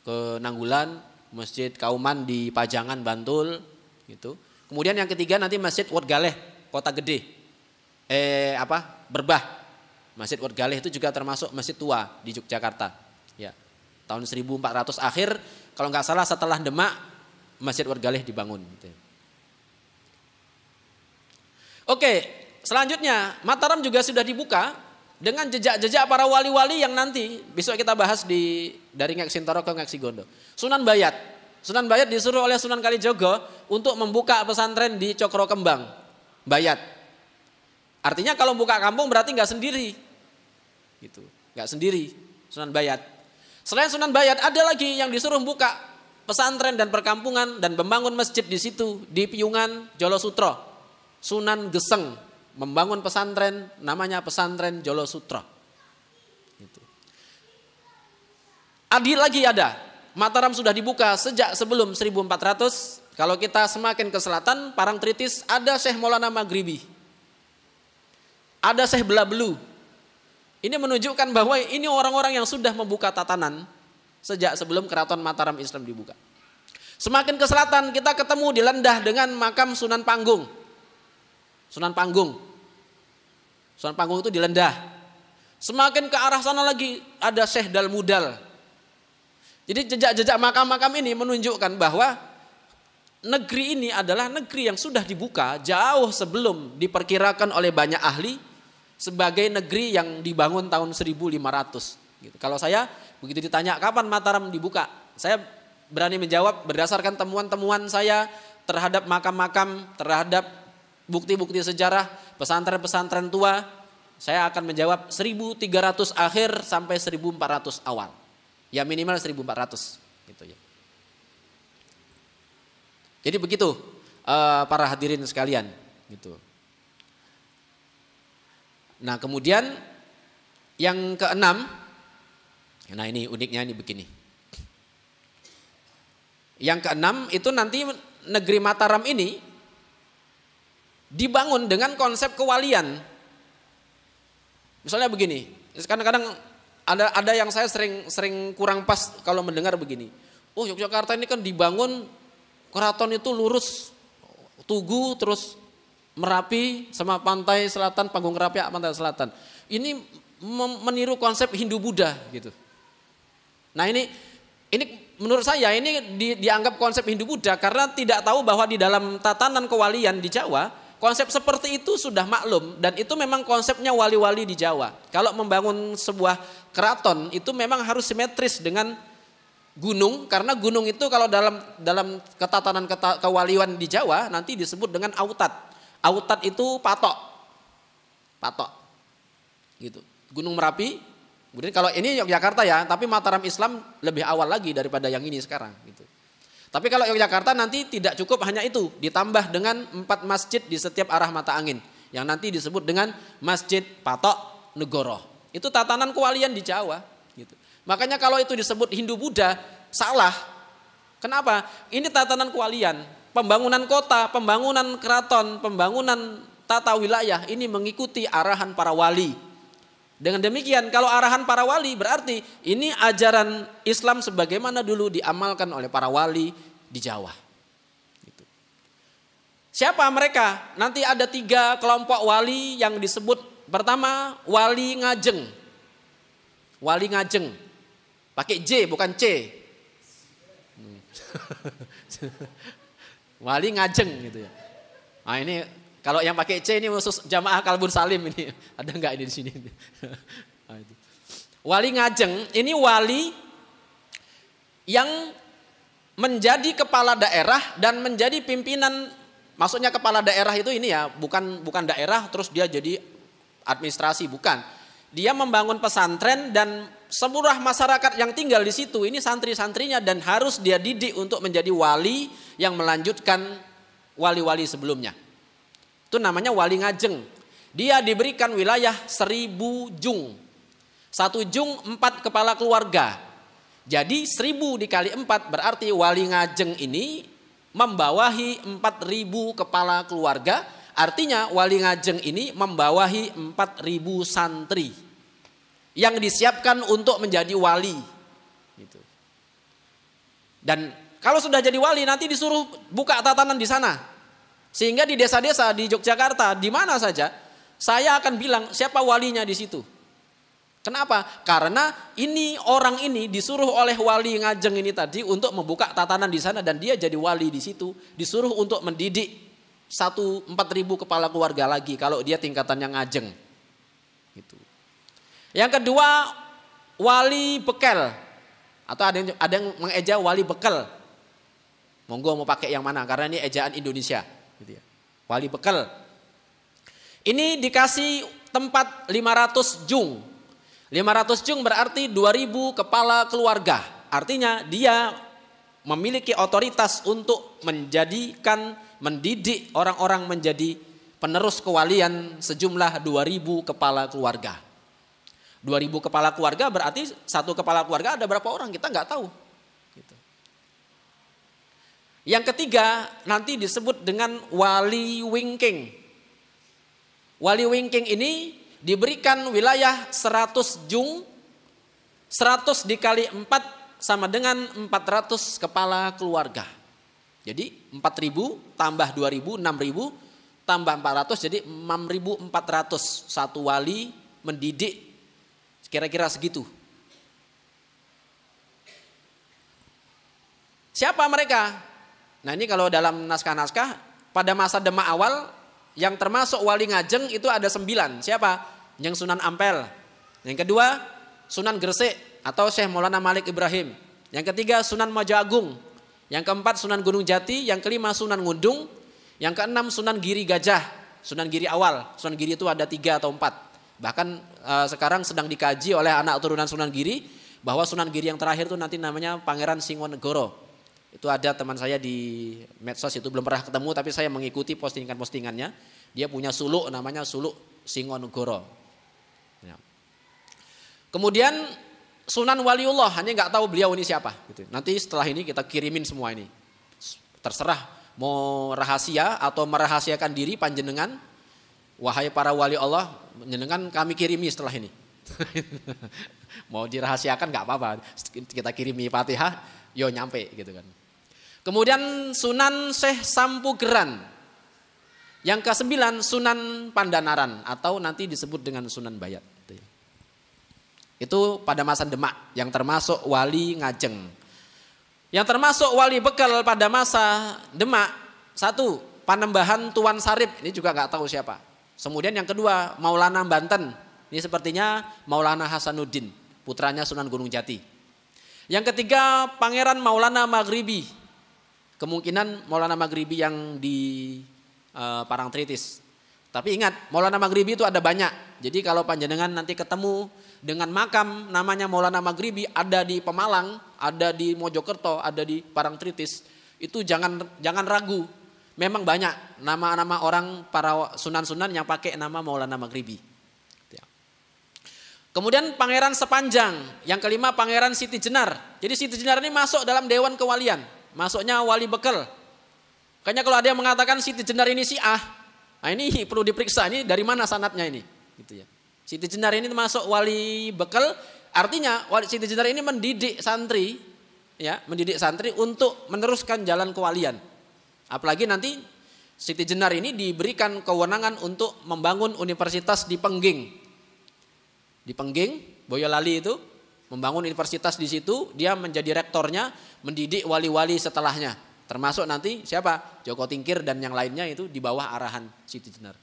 ke Nanggulan, Masjid Kauman di Pajangan, Bantul. Gitu. Kemudian yang ketiga nanti Masjid Wetgaleh, Kota Gede. Berbah. Masjid Wetgaleh itu juga termasuk masjid tua di Yogyakarta. Ya. Tahun 1400 akhir, kalau nggak salah setelah Demak, Masjid Wetgaleh dibangun. Gitu. Oke, selanjutnya Mataram juga sudah dibuka dengan jejak-jejak para wali-wali yang nanti besok kita bahas dari Ngek Sintoro ke Ngek Sigondo. Sunan Bayat. Sunan Bayat disuruh oleh Sunan Kalijogo untuk membuka pesantren di Cokro Kembang, Bayat. Artinya kalau buka kampung berarti nggak sendiri, gitu, nggak sendiri Sunan Bayat. Selain Sunan Bayat ada lagi yang disuruh buka pesantren dan perkampungan dan membangun masjid di situ di Piungan, Jolosutro. Sunan Geseng membangun pesantren namanya pesantren Jolosutro. Gitu. Lagi ada. Mataram sudah dibuka sejak sebelum 1400. Kalau kita semakin ke selatan, Parangtritis ada Syekh Maulana Maghribi. Ada Syekh Belabelu. Ini menunjukkan bahwa ini orang-orang yang sudah membuka tatanan sejak sebelum Keraton Mataram Islam dibuka. Semakin ke selatan kita ketemu di Lendah dengan makam Sunan Panggung. Sunan Panggung itu di Lendah. Semakin ke arah sana lagi ada Syekh Dalmudal. Jadi jejak-jejak makam-makam ini menunjukkan bahwa negeri ini adalah negeri yang sudah dibuka jauh sebelum diperkirakan oleh banyak ahli sebagai negeri yang dibangun tahun 1500. Gitu. Kalau saya begitu ditanya kapan Mataram dibuka, saya berani menjawab berdasarkan temuan-temuan saya terhadap makam-makam, terhadap bukti-bukti sejarah, pesantren-pesantren tua, saya akan menjawab 1300 akhir sampai 1400 awal. Ya minimal 1400 gitu ya. Jadi begitu para hadirin sekalian gitu. Nah, kemudian yang keenam, nah ini uniknya ini begini. Yang keenam itu nanti negeri Mataram ini dibangun dengan konsep kewalian. Misalnya begini, kadang-kadang ada yang saya sering kurang pas kalau mendengar begini. Oh, Yogyakarta ini kan dibangun keraton itu lurus Tugu terus Merapi sama pantai selatan, Panggung Kerapiak pantai selatan. Ini meniru konsep Hindu Buddha gitu. Nah, ini menurut saya ini dianggap konsep Hindu Buddha karena tidak tahu bahwa di dalam tatanan kewalian di Jawa konsep seperti itu sudah maklum dan itu memang konsepnya wali-wali di Jawa. Kalau membangun sebuah keraton itu memang harus simetris dengan gunung karena gunung itu kalau dalam ketatanan kewalian di Jawa nanti disebut dengan autat. Autat itu patok. Gitu. Gunung Merapi. Kemudian kalau ini Yogyakarta ya, tapi Mataram Islam lebih awal lagi daripada yang ini sekarang gitu. Tapi kalau Yogyakarta nanti tidak cukup hanya itu, ditambah dengan 4 masjid di setiap arah mata angin yang nanti disebut dengan Masjid Patok Negoro. Itu tatanan kewalian di Jawa gitu. Makanya kalau itu disebut Hindu Buddha salah. Kenapa? Ini tatanan kewalian, pembangunan kota, pembangunan keraton, pembangunan tata wilayah ini mengikuti arahan para wali. Dengan demikian kalau arahan para wali berarti ini ajaran Islam sebagaimana dulu diamalkan oleh para wali di Jawa. Gitu. Siapa mereka? Nanti ada 3 kelompok wali yang disebut. Pertama, wali ngajeng. Wali ngajeng. Pakai J bukan C. Wali ngajeng gitu ya. Nah ini kalau yang pakai C ini khusus jamaah Kalbun Salim ini. Ada enggak ini di sini? Nah, itu. Wali ngajeng ini wali yang menjadi kepala daerah dan menjadi pimpinan. Maksudnya kepala daerah itu ini ya, bukan daerah terus dia jadi administrasi, bukan. Dia membangun pesantren dan seluruh masyarakat yang tinggal di situ ini santri-santrinya dan harus dia didik untuk menjadi wali yang melanjutkan wali-wali sebelumnya. Itu namanya wali ngajeng. Dia diberikan wilayah 1000 jung. 1 jung 4 kepala keluarga. Jadi 1000 dikali 4 berarti wali ngajeng ini membawahi 4000 kepala keluarga. Artinya wali ngajeng ini membawahi 4000 santri yang disiapkan untuk menjadi wali. Gitu. Dan kalau sudah jadi wali nanti disuruh buka tatanan di sana. Sehingga di desa-desa di Yogyakarta, di mana saja, saya akan bilang siapa walinya di situ. Kenapa? Karena orang ini disuruh oleh wali ngajeng ini tadi untuk membuka tatanan di sana dan dia jadi wali di situ. Disuruh untuk mendidik 4.000 kepala keluarga lagi kalau dia tingkatannya ngajeng. Gitu. Yang kedua, wali bekel. Atau ada yang mengeja wali bekel. Monggo mau pakai yang mana? Karena ini ejaan Indonesia. Gitu ya. Wali bekel. Ini dikasih tempat 500 jung. 500 jung berarti 2000 kepala keluarga. Artinya dia memiliki otoritas untuk mendidik orang-orang menjadi penerus kewalian sejumlah 2000 kepala keluarga. 2000 kepala keluarga berarti satu kepala keluarga ada berapa orang kita nggak tahu. Gitu. Yang ketiga nanti disebut dengan wali wingking. Wali wingking ini diberikan wilayah 100 jung, 100 dikali 4 sama dengan 400 kepala keluarga. Jadi 4.000 tambah 2.000, 6.000 tambah 400 jadi 6.400. Satu wali mendidik kira-kira segitu. Siapa mereka? Nah ini kalau dalam naskah-naskah pada masa Demak awal yang termasuk wali ngajeng itu ada 9. Siapa? Yang Sunan Ampel. Yang kedua Sunan Gresik atau Syekh Maulana Malik Ibrahim. Yang ketiga Sunan Mojoagung. Yang keempat Sunan Gunung Jati. Yang kelima Sunan Ngundung. Yang keenam Sunan Giri Gajah. Sunan Giri awal. Sunan Giri itu ada 3 atau 4. Bahkan sekarang sedang dikaji oleh anak turunan Sunan Giri. Bahwa Sunan Giri yang terakhir itu nanti namanya Pangeran Singonegoro. Itu ada teman saya di medsos itu belum pernah ketemu tapi saya mengikuti postingannya. Dia punya suluk namanya Suluk Singonegoro. Ya. Kemudian Sunan Waliullah hanya nggak tahu beliau ini siapa. Gitu. Nanti setelah ini kita kirimin semua ini. Terserah mau rahasia atau merahasiakan diri panjenengan. Wahai para wali Allah, panjenengan kami kirimi setelah ini. Mau dirahasiakan nggak apa-apa. Kita kirimi Fatihah, yo nyampe gitu kan. Kemudian Sunan Syekh Sampugeran. Yang ke-9 Sunan Pandanaran atau nanti disebut dengan Sunan Bayat. Itu pada masa Demak yang termasuk wali ngajeng. Yang termasuk wali bekal pada masa Demak 1 Panembahan Tuan Sarip, ini juga nggak tahu siapa. Kemudian yang kedua Maulana Banten, ini sepertinya Maulana Hasanuddin, putranya Sunan Gunung Jati. Yang ketiga Pangeran Maulana Maghribi, kemungkinan Maulana Maghribi yang di Parangtritis. Tapi ingat Maulana Maghribi itu ada banyak. Jadi kalau panjenengan nanti ketemu dengan makam namanya Maulana Maghribi ada di Pemalang, ada di Mojokerto, ada di Parangtritis, itu jangan ragu. Memang banyak nama-nama orang para sunan-sunan yang pakai nama Maulana Maghribi. Kemudian Pangeran Sepanjang, yang kelima Pangeran Siti Jenar. Jadi Siti Jenar ini masuk dalam Dewan Kewalian, masuknya wali bekal. Makanya kalau ada yang mengatakan Siti Jenar ini Syiah, nah ini perlu diperiksa ini dari mana sanadnya ini, gitu ya. Siti Jenar ini termasuk wali bekal, artinya Siti Jenar ini mendidik santri, ya, mendidik santri untuk meneruskan jalan kewalian. Apalagi nanti Siti Jenar ini diberikan kewenangan untuk membangun universitas di Pengging. Di Pengging, Boyolali itu, membangun universitas di situ, dia menjadi rektornya, mendidik wali-wali setelahnya. Termasuk nanti siapa? Joko Tingkir dan yang lainnya itu di bawah arahan Siti Jenar.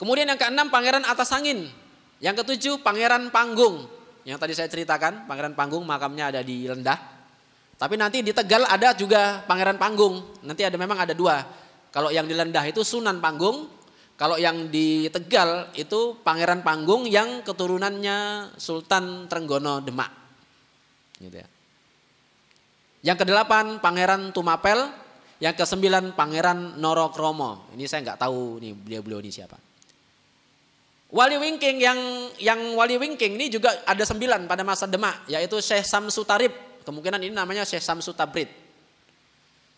Kemudian yang keenam Pangeran Atas Angin. Yang ketujuh Pangeran Panggung. Yang tadi saya ceritakan, Pangeran Panggung makamnya ada di Lendah. Tapi nanti di Tegal ada juga Pangeran Panggung. Nanti memang ada dua. Kalau yang di Lendah itu Sunan Panggung. Kalau yang di Tegal itu Pangeran Panggung yang keturunannya Sultan Trenggono Demak. Gitu ya. Yang kedelapan Pangeran Tumapel. Yang kesembilan Pangeran Norokromo. Ini saya nggak tahu nih beliau-beliau ini siapa. Wali Wingking yang Wali Wingking ini juga ada 9 pada masa Demak, yaitu Syekh Samsu Tarib. Kemungkinan ini namanya Syekh Samsu Tabrid.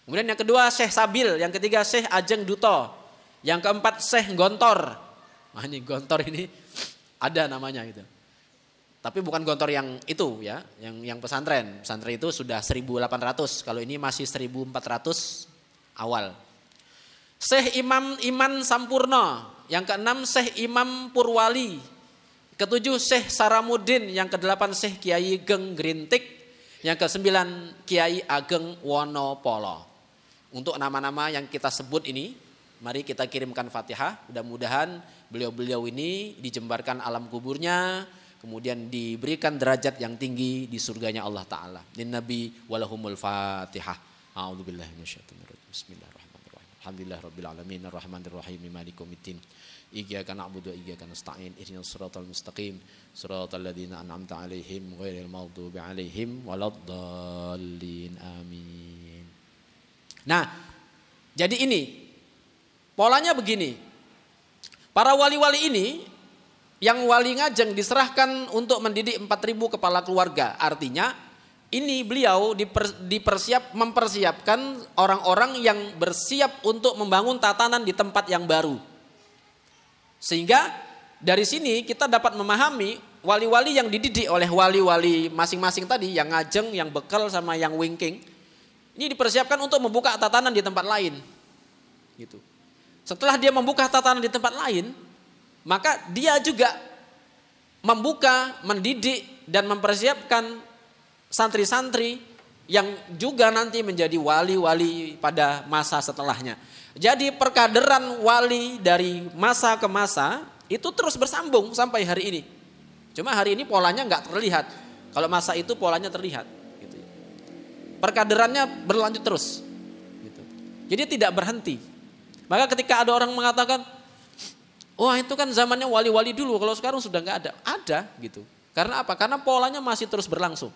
Kemudian yang kedua Syekh Sabil, yang ketiga Syekh Ajeng Duto, yang keempat Syekh Gontor. Nah, ini Gontor ini ada namanya gitu. Tapi bukan Gontor yang itu ya, yang pesantren. Pesantren itu sudah 1800, kalau ini masih 1400 awal. Syekh Imam Iman Sampurno. Yang keenam Syekh Imam Purwali. Ketujuh Syekh Saramuddin. Yang kedelapan Syekh Kiai Geng Grintik. Yang kesembilan Kiai Ageng Wonopolo. Untuk nama-nama yang kita sebut ini, mari kita kirimkan Fatihah. Mudah-mudahan beliau-beliau ini dijembarkan alam kuburnya, kemudian diberikan derajat yang tinggi di surganya Allah Ta'ala. Din Nabi walahumul Fatihah. A'udzubillahi minasyaitonir rajim. Bismillahirrahmanirrahim. Alhamdulillah rabbil alamin arrahmanir rahim maliki yaumiddin. Iyyaka na'budu wa iyyaka nasta'in. Ihdinas siratal mustaqim. Siratal ladzina an'amta 'alaihim ghairil maghdubi 'alaihim waladdallin. Amin. Nah, jadi ini polanya begini. Para wali-wali ini yang wali Ngajeng diserahkan untuk mendidik 4.000 kepala keluarga. Artinya ini beliau mempersiapkan orang-orang yang bersiap untuk membangun tatanan di tempat yang baru. Sehingga dari sini kita dapat memahami wali-wali yang dididik oleh wali-wali masing-masing tadi, yang Ngajeng, yang Bekal sama yang Wingking, ini dipersiapkan untuk membuka tatanan di tempat lain. Gitu. Setelah dia membuka tatanan di tempat lain, maka dia juga membuka, mendidik dan mempersiapkan santri-santri yang juga nanti menjadi wali-wali pada masa setelahnya. Jadi perkaderan wali dari masa ke masa itu terus bersambung sampai hari ini. Cuma hari ini polanya nggak terlihat. Kalau masa itu polanya terlihat. Gitu. Perkaderannya berlanjut terus. Gitu. Jadi tidak berhenti. Maka ketika ada orang mengatakan, wah itu kan zamannya wali-wali dulu, kalau sekarang sudah nggak ada. Ada gitu. Karena apa? Karena polanya masih terus berlangsung.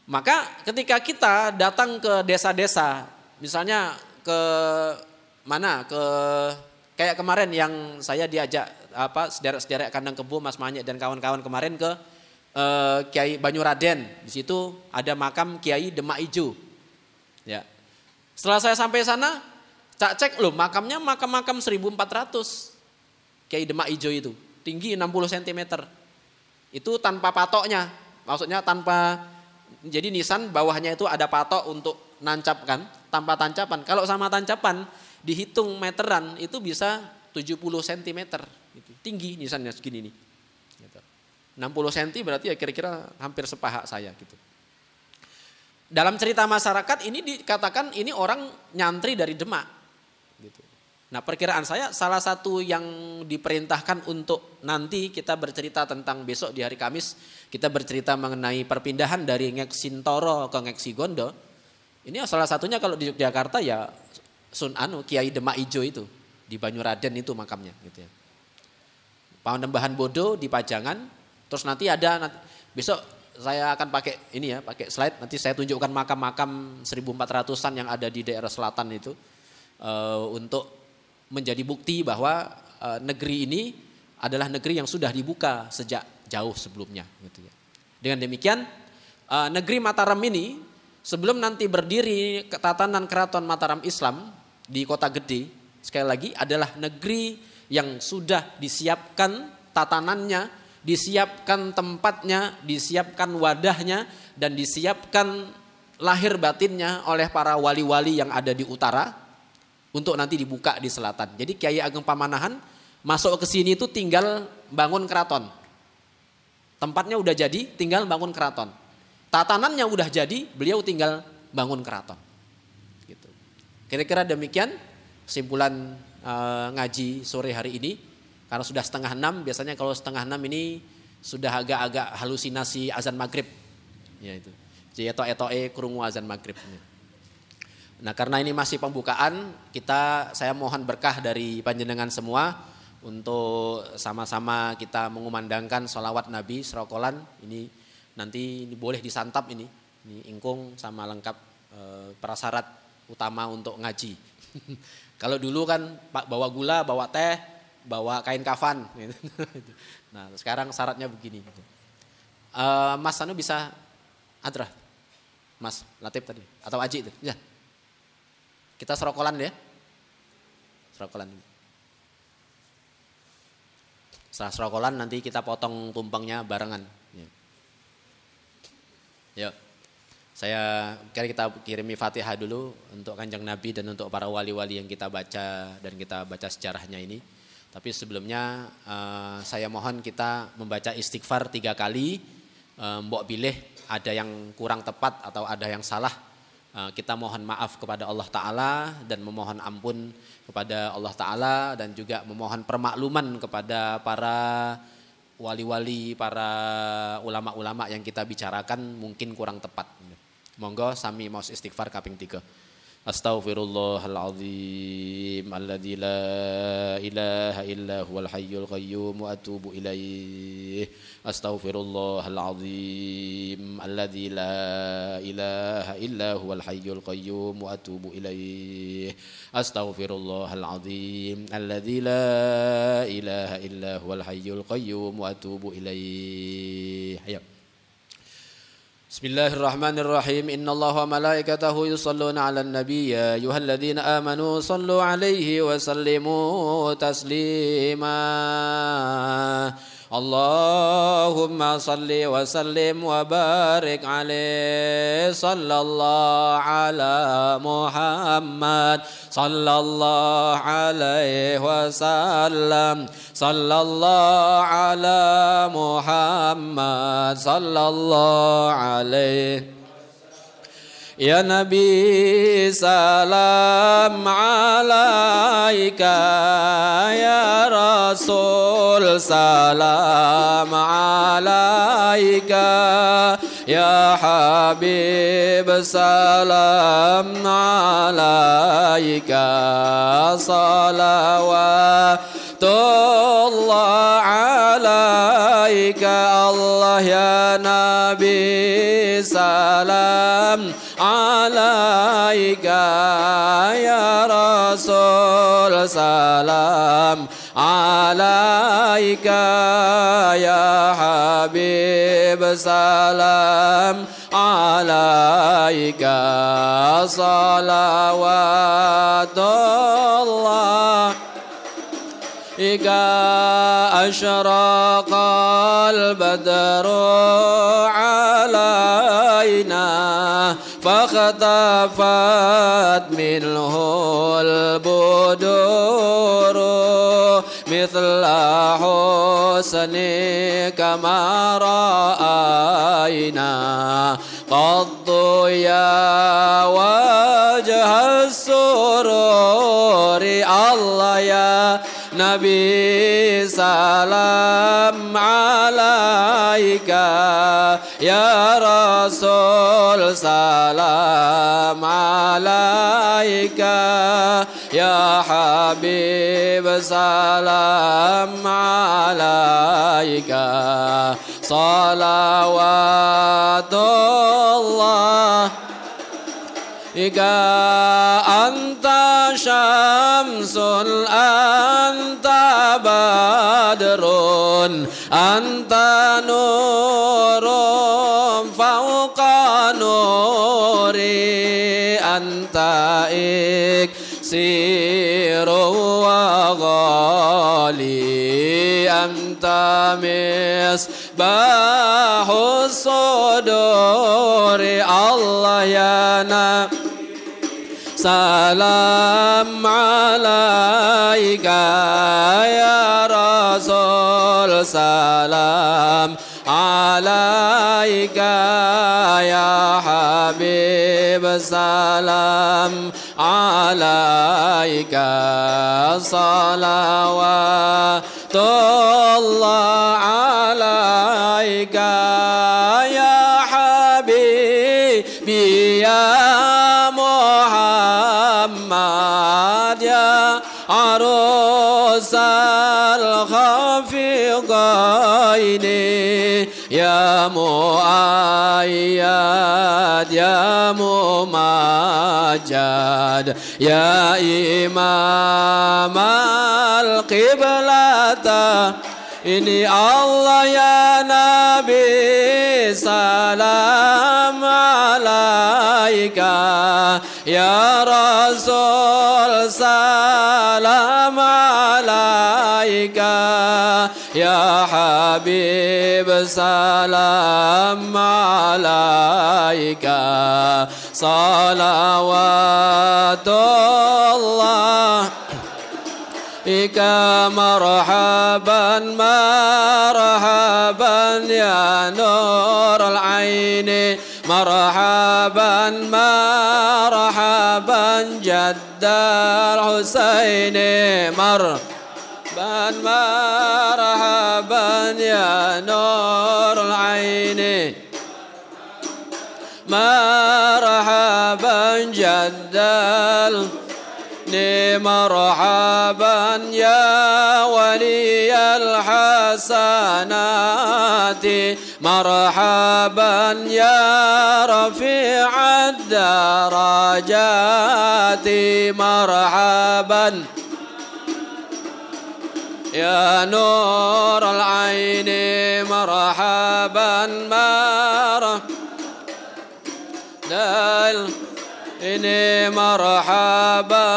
Maka ketika kita datang ke desa-desa, misalnya ke mana, kayak kemarin yang saya diajak sederek-sederek kandang kebo Mas Manyek dan kawan-kawan kemarin ke Kiai Banyuraden. Di situ ada makam Kiai Demak Ijo. Ya. Setelah saya sampai sana, cek loh makamnya makam 1400. Kiai Demak Ijo itu, tinggi 60 cm. Itu tanpa patoknya, maksudnya tanpa. Jadi nisan bawahnya itu ada patok untuk nancapkan, tanpa tancapan. Kalau sama tancapan dihitung meteran itu bisa 70 cm. Gitu. Tinggi nisannya segini nih. Gitu. 60 cm berarti ya kira-kira hampir sepaha saya gitu. Dalam cerita masyarakat ini dikatakan ini orang nyantri dari Demak. Gitu. Nah perkiraan saya salah satu yang diperintahkan untuk nanti kita bercerita tentang besok di hari Kamis. Kita bercerita mengenai perpindahan dari Ngek Sintoro ke Ngek Sigondo. Ini salah satunya kalau di Yogyakarta ya Kiai Demak Ijo itu. Di Banyuraden itu makamnya. Gitu ya. Panembahan Bodo di Pajangan. Terus nanti ada, besok saya akan pakai ini ya, pakai slide. Nanti saya tunjukkan makam-makam 1400-an yang ada di daerah selatan itu. Untuk menjadi bukti bahwa negeri ini adalah negeri yang sudah dibuka sejak jauh sebelumnya. Gitu ya. Dengan demikian negeri Mataram ini sebelum nanti berdiri tatanan keraton Mataram Islam di Kota Gede, sekali lagi adalah negeri yang sudah disiapkan tatanannya, disiapkan tempatnya, disiapkan wadahnya, dan disiapkan lahir batinnya oleh para wali-wali yang ada di utara untuk nanti dibuka di selatan. Jadi Kiai Ageng Pamanahan masuk ke sini itu tinggal bangun keraton. Tempatnya udah jadi, tinggal bangun keraton. Tatanannya udah jadi, beliau tinggal bangun keraton. Gitu. Kira-kira demikian kesimpulan ngaji sore hari ini. Karena sudah 5:30, biasanya kalau 5:30 ini sudah agak-agak halusinasi azan maghrib. Ya itu. Jadi etok-etoke krungu azan maghrib. Nah karena ini masih pembukaan, saya mohon berkah dari panjenengan semua untuk sama-sama kita mengumandangkan sholawat Nabi serokolan. Ini nanti ini boleh disantap ini ingkung sama lengkap prasyarat utama untuk ngaji. Kalau dulu kan bawa gula, bawa teh, bawa kain kafan. Nah sekarang syaratnya begini. Mas Anu bisa adrah, Mas Latif tadi atau Aji itu, ya. Kita serokolan ya, serokolan. Setelah serokolan nanti kita potong tumpengnya barengan. Ya. Kita kirimi Fatihah dulu untuk Kanjeng Nabi dan untuk para wali-wali yang kita baca dan kita baca sejarahnya ini. Tapi sebelumnya saya mohon kita membaca istighfar 3 kali. Mbok pilih ada yang kurang tepat atau ada yang salah. Kita mohon maaf kepada Allah Ta'ala dan memohon ampun kepada Allah Ta'ala dan juga memohon permakluman kepada para wali-wali, para ulama-ulama yang kita bicarakan mungkin kurang tepat. Monggo sami maos istighfar kaping 3. Astaghfirullahaladzim alladzi la ilaha illa huwal hayyul qayyum wa atubu ilaih. Astaghfirullahaladzim alladzi la ilaha illa huwal hayyul qayyum wa atubu ilaih. Astaghfirullahaladzim alladzi la ilaha illa huwal hayyul qayyum wa atubu ilaih. Ayo. Bismillahirrahmanirrahim. Innallaha wa malaikatahu yusholluna 'alan nabiy ya ayyuhalladzina amanu shallu 'alaihi wa sallimu taslima. Allahumma salli wa sallim wa barik alaihi sallallahu ala Muhammad sallallahu alaihi wasallam sallallahu ala Muhammad sallallahu alaihi. Ya Nabi salam alaika, ya Rasul salam alaika, ya Habib salam alaika, salawatullah alaika. Allah ya Nabi salam alaika, ya Rasul salam alaika, ya Habib salam alaika, salawatullah ika. Asyraqal badru alaina fakhtafat minhul buduru mithla husnika ma ra'ayna qaddu ya wajhal sururi. Allah ya Nabi salam alaika, ya Rasul salam alaika, ya Habib salam alaika, salawatullah ika. Anta syamsul anta badrun anta nurum fauqa nuri anta iksiru wa أنت مصباح الصدور الله يا نبي سلام عليك يا رسول سلام عليك يا حبيب سلام عليك صلوات الله عليك يا حبيبي يا محمد يا عروس الخفيقين يا مؤيد يا ممجد يا إمام القبلة إني الله يا نبي سلام عليك يا رسول سلام عليك يا حبيب سلام عليك صلوات الله بك مرحبا مرحبا يا نور العين مرحبا مرحبا جد الحسين مرحبا مرحبا يا نور العين مرحبا جد مرحبا يا ولي الحسنات مرحبا يا رفيع الدرجات مرحبا يا نور العين مرحبا إني مرحبا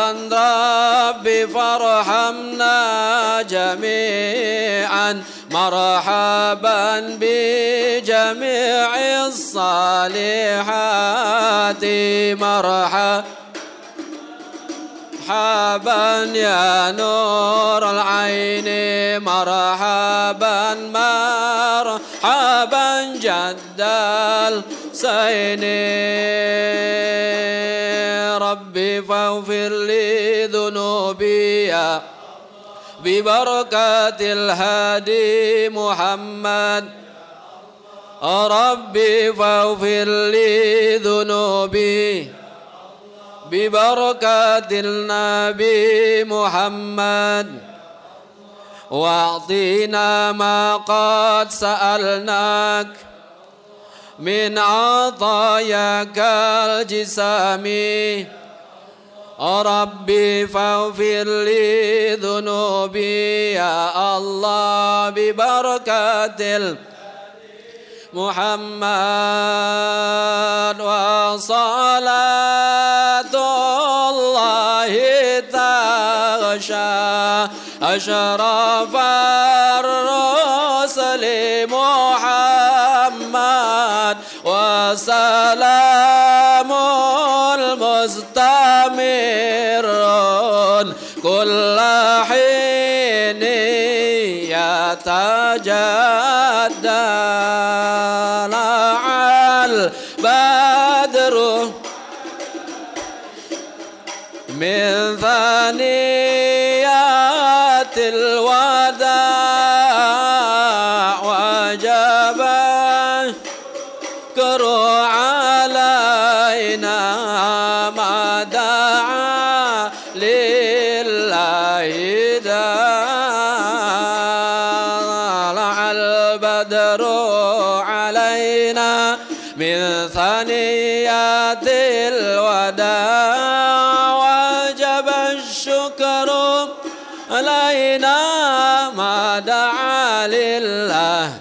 ربي فارحمنا جميعا مرحبا بجميع الصالحات مرحبا يا نور العين مرحبا مرحبا جد الحسين ربي فاغفر لي ذنوبي ببركة الهادي محمد ربي فاغفر لي ذنوبي ببركة النبي محمد واعطينا ما قد سألناك من عطاياك الجسام ربي فاغفر لي ذنوبي يا الله ببركة محمد وصلاة الله تغشى أشرف الرسل محمد وسلام المستمر كل حين يتجدد البدر من ثنيات الوداع وجب الشكر علينا ما دعا لله طلع البدر علينا من ثنيات الوداع وجب الشكر علينا ما دعا لله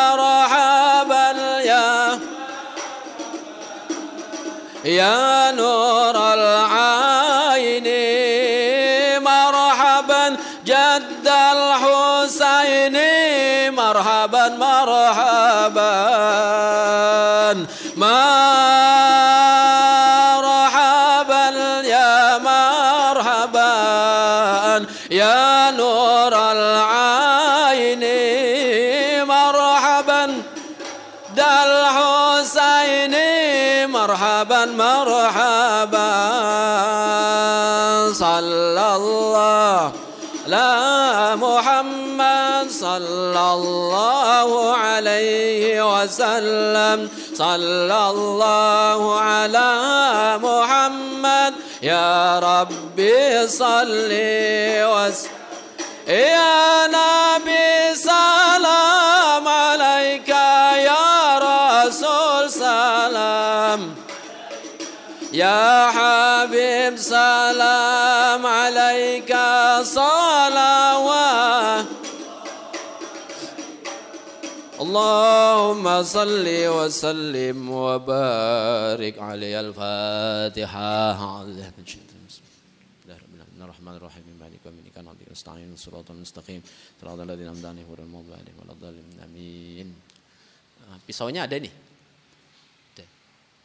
مرحبا يا نور marhaban marhaban marhaban ya marhaban ya nural aini marhaban dal husaini marhaban marhaban sallallahu la Muhammad sallallahu alaihi wasallam sallallahu ala Muhammad ya Rabbi salli ya Nabi salam alaika ya Rasul salam ya Habib salam alaika salawat Allahumma salli wa sallim wa barik alaihi al-Fatihah. Bismillahirrahmanirrahim. Malika minika nabiyyi nasta'in siratal mustaqim. Siratal ladzina an'amta 'alaihim waladdallin. Amin. Pisaunya ada nih.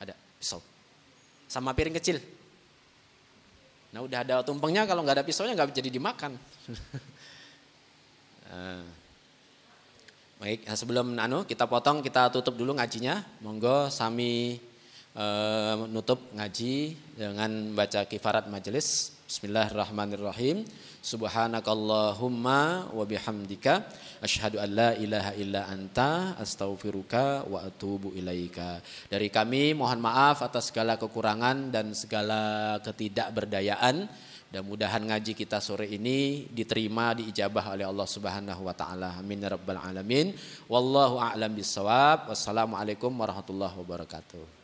Ada pisau. Sama piring kecil. Nah udah ada tumpengnya, kalau nggak ada pisaunya nggak jadi dimakan. Baik, sebelum kita potong, kita tutup dulu ngajinya. Monggo sami nutup ngaji dengan baca kifarat majelis. Bismillahirrahmanirrahim. Subhanakallahumma wa bihamdika asyhadu an la ilaha illa anta astaghfiruka wa atubu ilaika. Dari kami mohon maaf atas segala kekurangan dan segala ketidakberdayaan. Mudah-mudahan ngaji kita sore ini diterima, diijabah oleh Allah Subhanahu wa taala. Amin ya rabbal alamin. Wallahu a'lam bissawab. Wassalamualaikum warahmatullahi wabarakatuh.